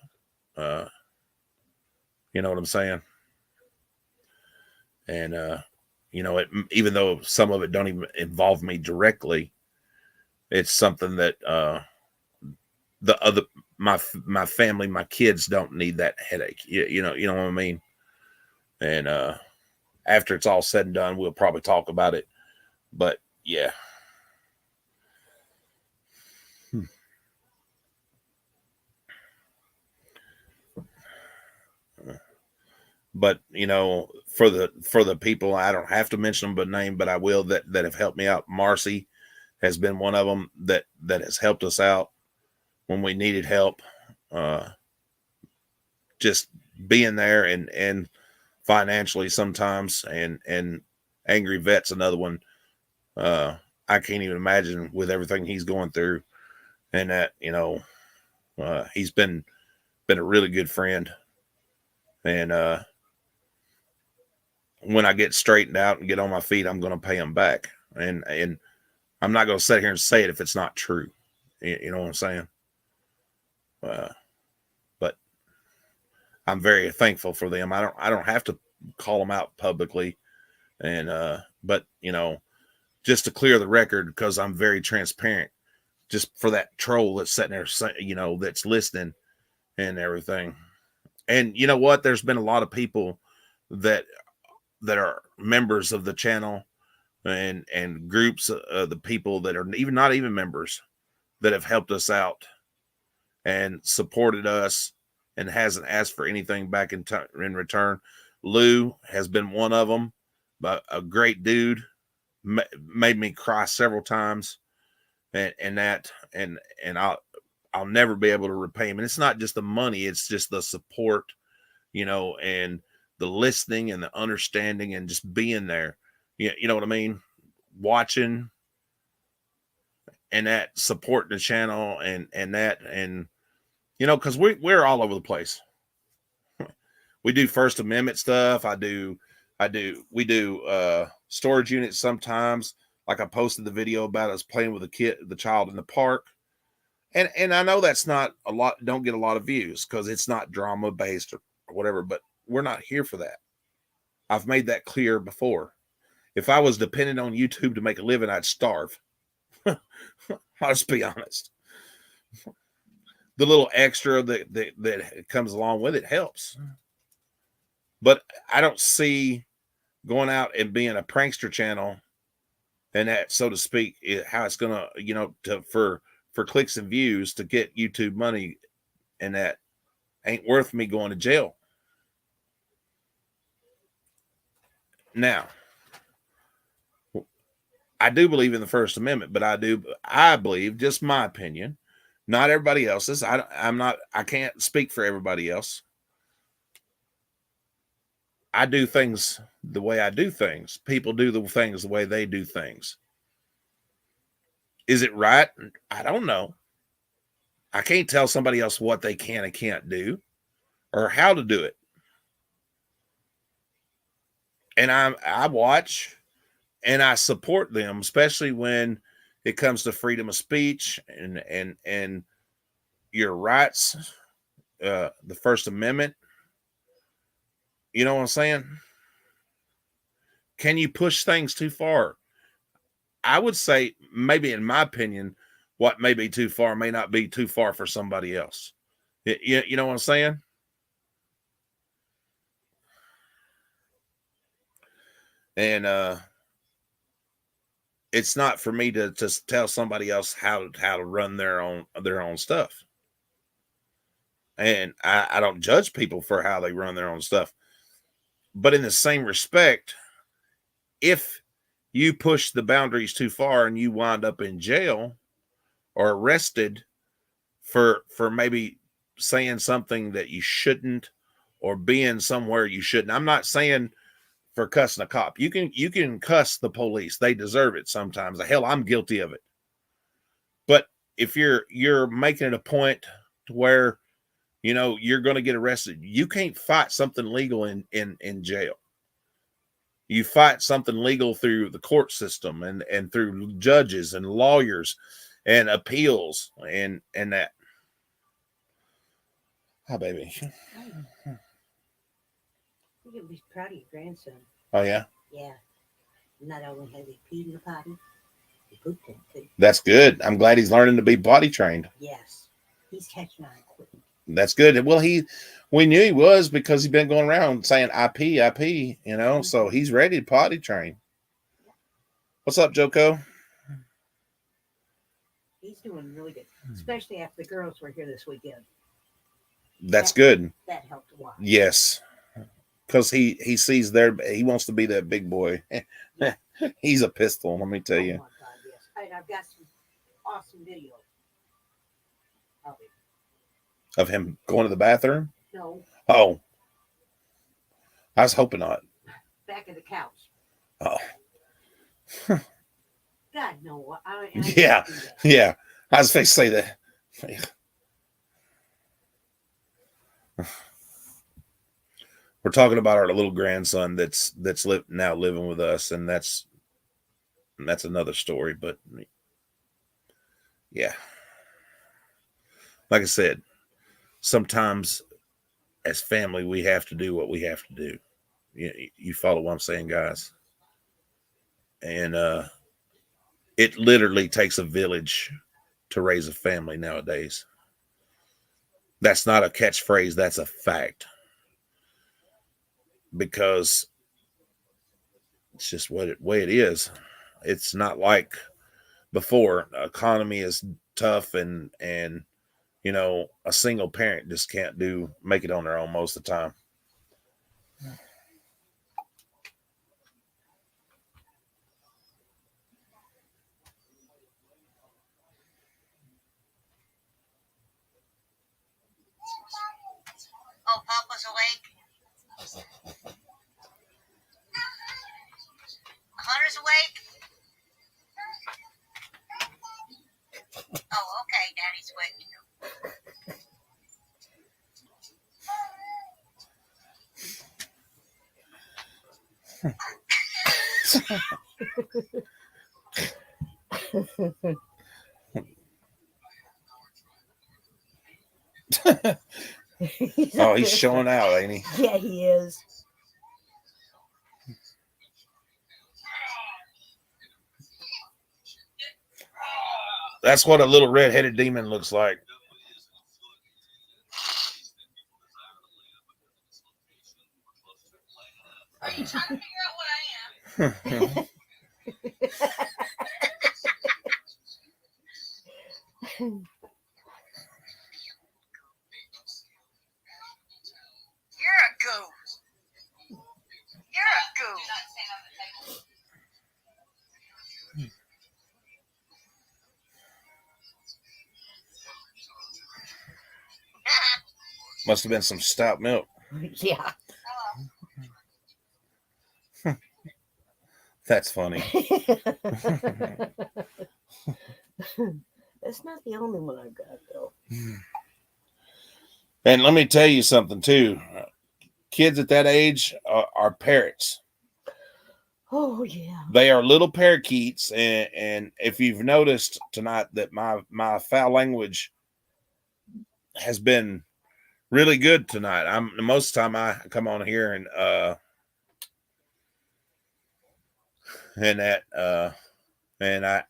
You know what I'm saying? And even though some of it don't even involve me directly, it's something that the other my family, my kids don't need that headache. You know what I mean? And after it's all said and done, we'll probably talk about it. But yeah. But for the people, I don't have to mention them by name, but I will, that have helped me out. Marcy has been one of them that has helped us out when we needed help. Just being there and financially sometimes, and Angry Vet's another one. I can't even imagine with everything he's going through, and that he's been a really good friend. And when I get straightened out and get on my feet, I'm going to pay him back. And I'm not going to sit here and say it if it's not true. You know what I'm saying? But I'm very thankful for them. I don't have to call them out publicly. And but just to clear the record, because I'm very transparent, just for that troll that's sitting there, that's listening and everything. And you know what? There's been a lot of people that are members of the channel and groups of the people that are even not even members that have helped us out and supported us and hasn't asked for anything back in return. Lou has been one of them, but a great dude, made me cry several times, and I'll never be able to repay him. And it's not just the money, it's just the support, and the listening and the understanding and just being there. You know what I mean? Watching and that supporting the channel and that, and because we're all over the place. We do First Amendment stuff. We do storage units sometimes. Like I posted the video about us playing with the child in the park. And I know that's not a lot, don't get a lot of views because it's not drama based or whatever, but we're not here for that. I've made that clear before. If I was dependent on YouTube to make a living, I'd starve. I'll just be honest. The little extra that comes along with it helps. But I don't see going out and being a prankster channel and that, so to speak, how it's gonna, for clicks and views to get YouTube money, and that ain't worth me going to jail. Now, I do believe in the First Amendment, but I believe, just my opinion, not everybody else's. I can't speak for everybody else. I do things the way I do things. People do the things the way they do things. Is it right? I don't know. I can't tell somebody else what they can and can't do or how to do it. And I watch and I support them, especially when it comes to freedom of speech and your rights, the First Amendment. You know what I'm saying? Can you push things too far? I would say, maybe in my opinion, what may be too far may not be too far for somebody else. You know what I'm saying? And it's not for me to tell somebody else how to run their own stuff. And I don't judge people for how they run their own stuff. But in the same respect, if you push the boundaries too far and you wind up in jail or arrested for maybe saying something that you shouldn't or being somewhere you shouldn't. I'm not saying for cussing a cop. You can cuss the police. They deserve it sometimes. Hell, I'm guilty of it. But if you're making it a point to where you're going to get arrested, you can't fight something legal in jail. You fight something legal through the court system and through judges and lawyers and appeals and that. Hi, baby. You can be proud of your grandson. Oh, yeah? Yeah. Not only has he peed in the potty, he pooped in it too. That's good. I'm glad he's learning to be potty trained. Yes. He's catching on quick. That's good. Well, we knew he was because he's been going around saying I pee, so he's ready to potty train. What's up, Joko? He's doing really good, especially after the girls were here this weekend. That's good. That helped a lot. Yes. Because he sees he wants to be that big boy. He's a pistol, let me tell you. Oh my God, yes. And I've got some awesome video of it. Of him going to the bathroom? No. Oh. I was hoping not. Back of the couch. Oh. God, no. Yeah. Yeah. I was going to say that. We're talking about our little grandson that's now living with us, and that's another story. But yeah, like I said, sometimes as family we have to do what we have to do. You follow what I'm saying, guys? And it literally takes a village to raise a family nowadays. That's not a catchphrase. That's a fact. Because it's just way it is. It's not like before. The economy is tough and a single parent just can't make it on their own most of the time. Oh, Papa's awake. Hunter's awake. Oh, okay. Daddy's awake. Oh, he's showing out, ain't he? Yeah, he is. That's what a little red-headed demon looks like. Are you trying to figure out what I am? You're a goose. You're a goose. Must have been some stout milk. Yeah. That's funny. That's not the only one I've got, though. And let me tell you something, too. Kids at that age are parrots. Oh, yeah. They are little parakeets. And if you've noticed tonight that my foul language has been really good tonight. Most of the time I come on here and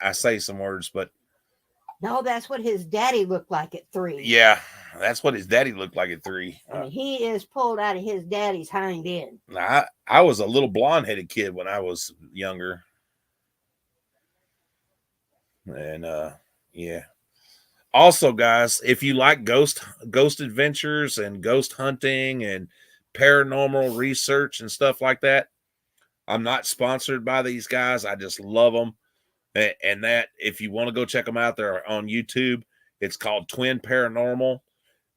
I say some words, but no, that's what his daddy looked like at 3. Yeah, that's what his daddy looked like at 3. I mean, he is pulled out of his daddy's hind end. I was a little blonde-headed kid when I was younger. And yeah. Also, guys, if you like ghost adventures and ghost hunting and paranormal research and stuff like that, I'm not sponsored by these guys. I just love them. And that, if you want to go check them out, they're on YouTube. It's called Twin Paranormal.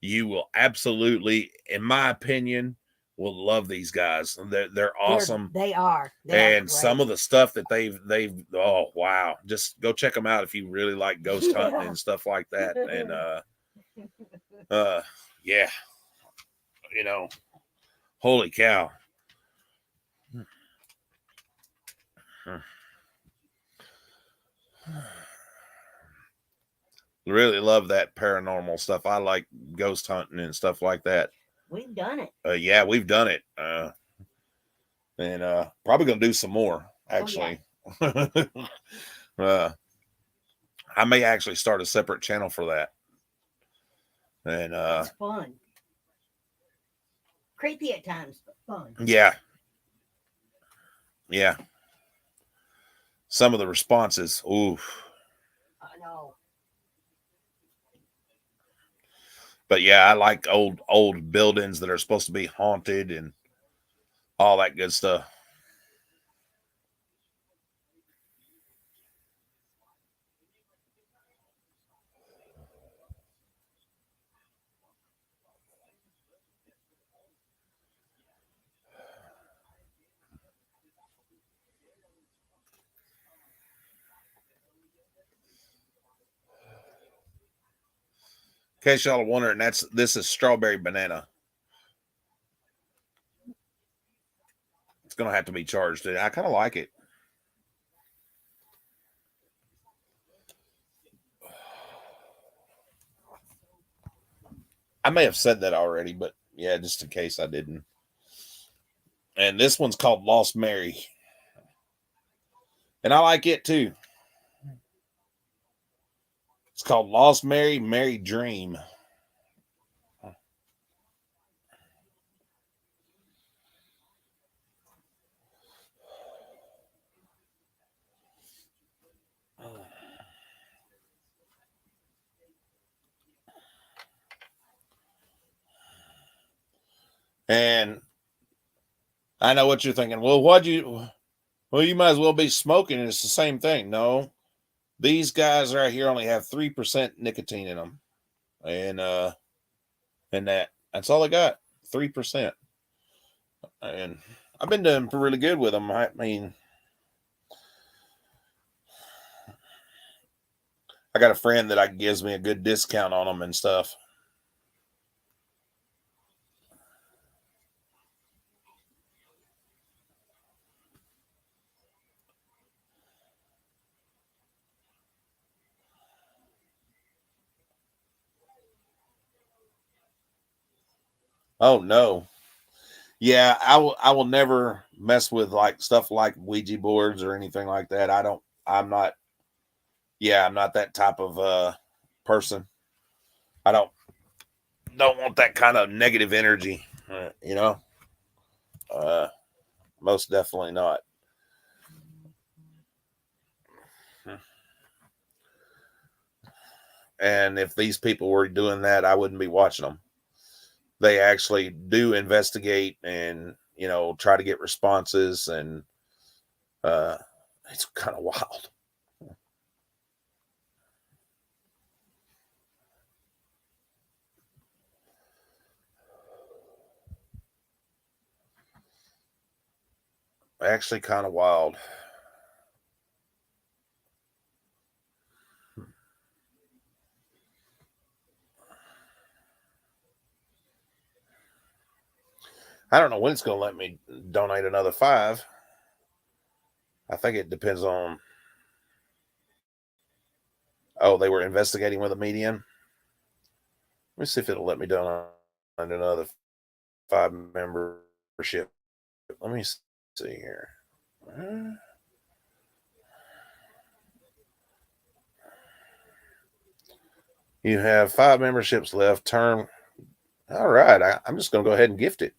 You will absolutely, in my opinion, will love these guys. They're awesome. They are. And some of the stuff that they've oh wow, just go check them out if you really like ghost hunting and stuff like that. And yeah, you know, holy cow. Really love that paranormal stuff. I like ghost hunting and stuff like that. We've done it. Yeah, we've done it. And probably gonna do some more, actually. Oh, yeah. I may actually start a separate channel for that. And it's fun. Creepy at times, but fun. Yeah. Yeah. Some of the responses, oof. I know. But yeah, I like old buildings that are supposed to be haunted and all that good stuff. In case y'all are wondering, this is strawberry banana. It's gonna have to be charged. I kind of like it. I may have said that already, but yeah, just in case I didn't. And this one's called Lost Mary. And I like it too. It's called Lost Mary, Mary Dream. And I know what you're thinking. Well, you might as well be smoking. It's the same thing. No, these guys right here only have 3% nicotine in them. And that's all I got. 3%. And I've been doing really good with them. I mean, I got a friend that gives me a good discount on them and stuff. Oh no. Yeah, I will never mess with like stuff like Ouija boards or anything like that. I'm not that type of person. I don't want that kind of negative energy, you know? Most definitely not. And if these people were doing that, I wouldn't be watching them. They actually do investigate and, try to get responses, and it's kind of wild. Actually kind of wild. I don't know when it's going to let me donate another 5. I think it depends on. Oh, they were investigating with a medium. Let me see if it'll let me donate another 5 membership. Let me see here. You have 5 memberships left. Term. All right. I'm just going to go ahead and gift it.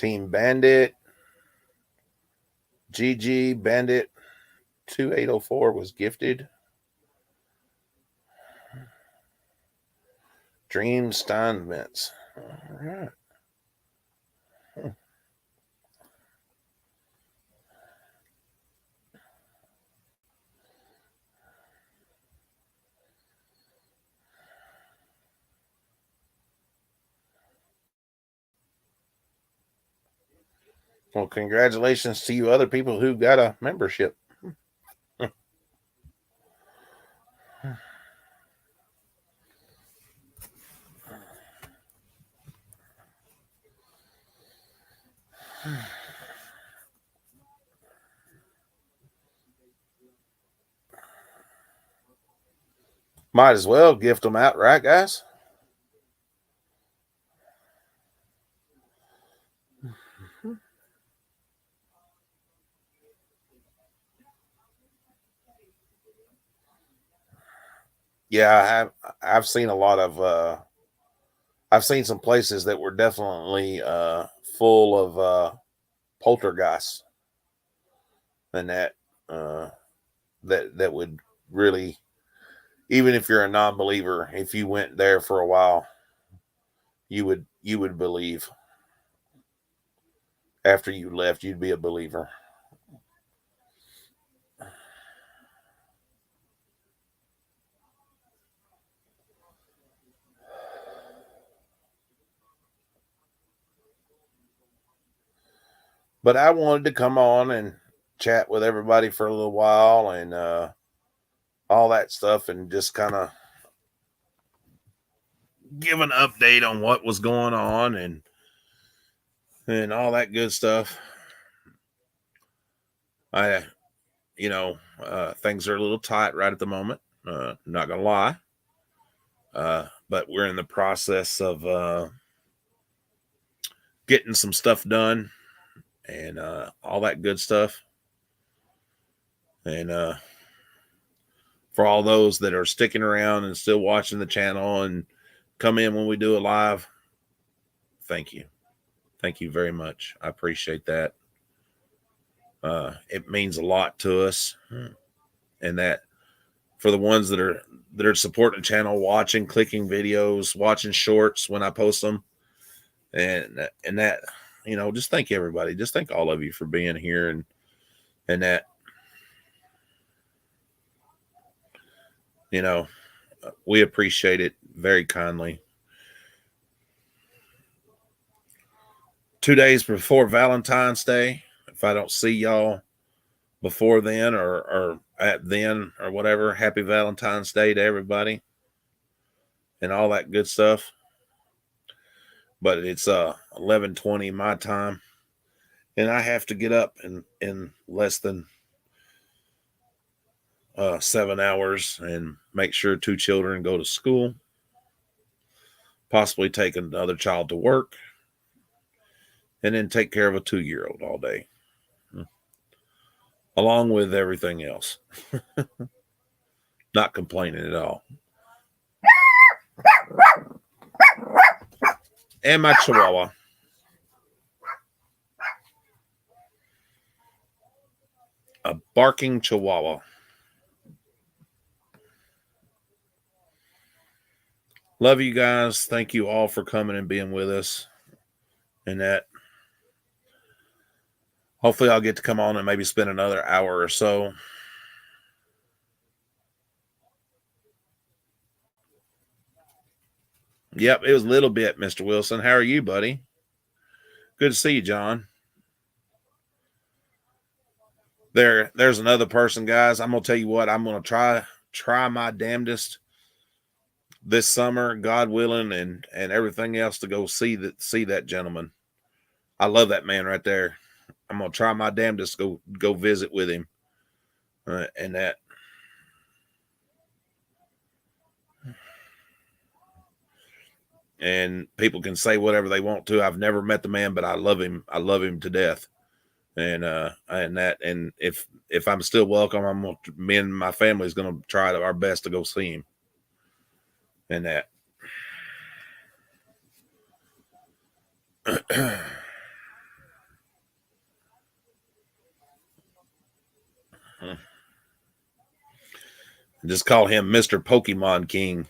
Team Bandit. GG Bandit 2804 was gifted. Dream Steinmetz. All right. Well, congratulations to you other people who got a membership. Might as well gift them out, right, guys? Yeah, I've seen a lot of I've seen some places that were definitely full of poltergeists and that would really, even if you're a non-believer, if you went there for a while, you would believe. After you left, you'd be a believer. But I wanted to come on and chat with everybody for a little while and all that stuff, and just kind of give an update on what was going on and all that good stuff. Things are a little tight right at the moment. Not gonna lie. But we're in the process of getting some stuff done and all that good stuff. And for all those that are sticking around and still watching the channel and come in when we do a live, thank you. Thank you very much. I appreciate that. It means a lot to us. And that for the ones that are supporting the channel, watching, clicking videos, watching shorts when I post them, and that, just thank everybody. Just thank all of you for being here and that, we appreciate it very kindly. 2 days before Valentine's Day, if I don't see y'all before then or at then or whatever, happy Valentine's Day to everybody and all that good stuff. But it's 11:20 my time, and I have to get up in less than 7 hours and make sure 2 children go to school, possibly take another child to work, and then take care of a 2-year-old all day, along with everything else. Not complaining at all. And my Chihuahua. A barking Chihuahua. Love you guys. Thank you all for coming and being with us. And that, hopefully I'll get to come on and maybe spend another hour or so. Yep, it was a little bit, Mr. Wilson. How are you, buddy? Good to see you, John. There's another person, guys. I'm gonna tell you what. I'm gonna try my damnedest this summer, God willing, and everything else, to go see that gentleman. I love that man right there. I'm gonna try my damnedest to go visit with him, and that. And people can say whatever they want to. I've never met the man, but I love him. I love him to death. And if I'm still welcome, me and my family is gonna try our best to go see him. And that. Just call him Mr. Pokemon King.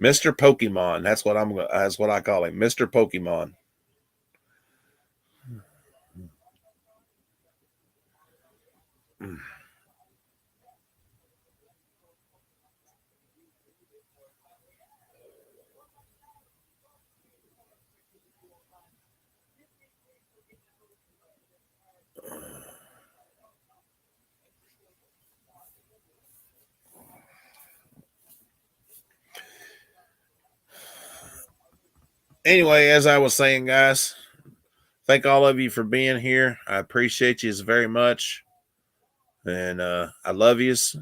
Mr. Pokemon. That's what I call him. Mr. Pokemon. Anyway, as I was saying, guys, thank all of you for being here. I appreciate you very much. And I love yous.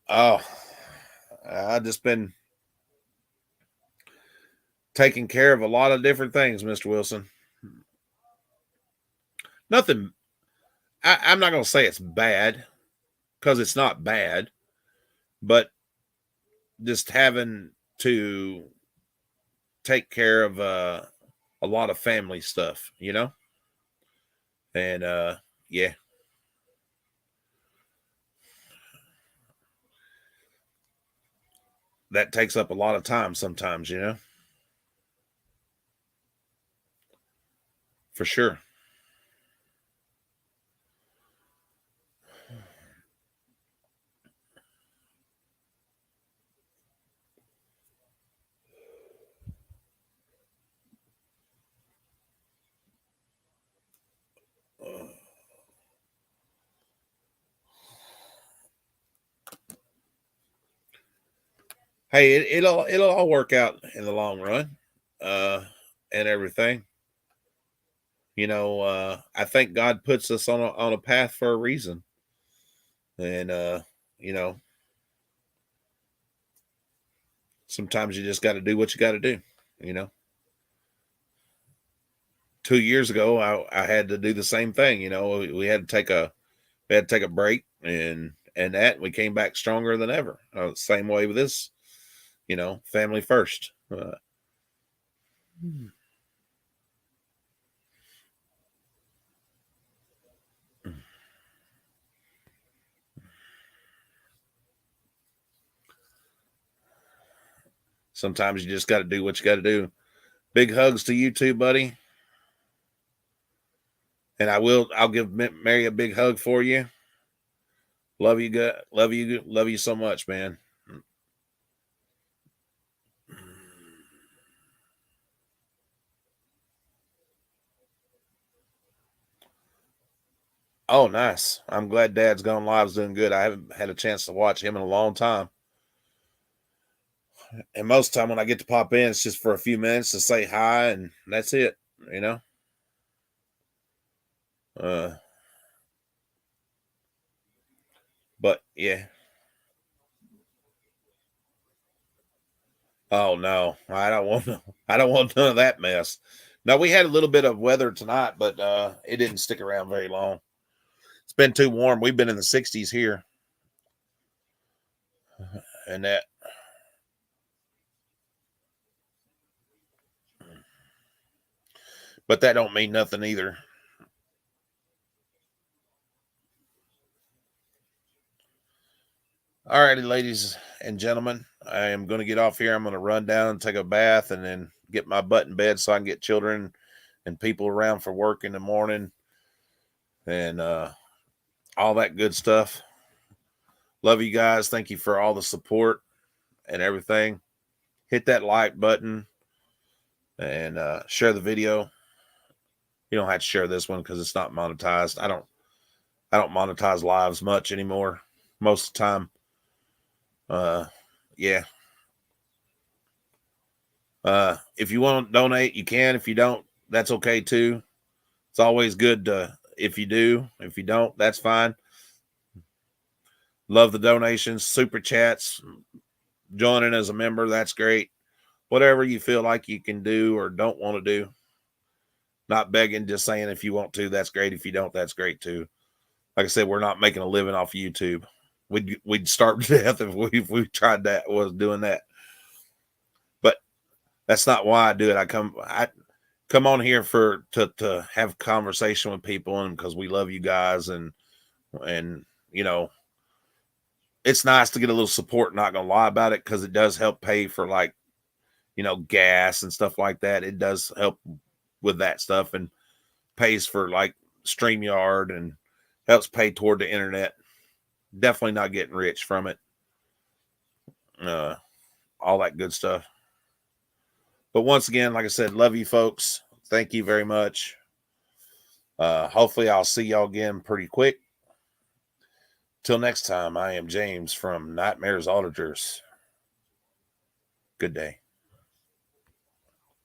Oh, I've just been taking care of a lot of different things, Mr. Wilson. Nothing. I'm not going to say it's bad, because it's not bad, but just having to take care of a lot of family stuff, and yeah. That takes up a lot of time sometimes, for sure. Hey, it'll all work out in the long run, and everything. I think God puts us on a path for a reason, and sometimes you just got to do what you got to do. 2 years ago, I had to do the same thing. We had to take a break, and that we came back stronger than ever. Same way with this, family first. Sometimes you just got to do what you got to do. Big hugs to you too, buddy. And I'll give Mary a big hug for you. Love you, good. Love you so much, man. Oh, nice. I'm glad Dad's Gone Live's doing good. I haven't had a chance to watch him in a long time. And most of the time when I get to pop in, it's just for a few minutes to say hi, and that's it, But yeah. Oh no, I don't want none of that mess. No, we had a little bit of weather tonight, but it didn't stick around very long. It's been too warm. We've been in the 60s here. And that. But that don't mean nothing either. All righty, ladies and gentlemen, I am going to get off here. I'm going to run down and take a bath and then get my butt in bed so I can get children and people around for work in the morning and all that good stuff. Love you guys. Thank you for all the support and everything. Hit that like button and share the video. You don't have to share this one because it's not monetized. I don't monetize lives much anymore. Most of the time. Yeah. If you want to donate, you can. If you don't, that's okay too. It's always good to, if you do. If you don't, that's fine. Love the donations, super chats, joining as a member. That's great. Whatever you feel like you can do or don't want to do. Not begging, just saying if you want to, that's great. If you don't, that's great too. Like I said, we're not making a living off of YouTube. We'd starve to death if we tried that, was doing that. But that's not why I do it. I come come on here to have conversation with people, and because we love you guys, and you know, it's nice to get a little support, not gonna lie about it, because it does help pay for, like, you know, gas and stuff like that. It does help with that stuff, and pays for like StreamYard, and helps pay toward the internet. Definitely not getting rich from it. All that good stuff. But once again, like I said, love you folks. Thank you very much. Hopefully I'll see y'all again pretty quick. Till next time, I am James from Nightmares Auditors. Good day.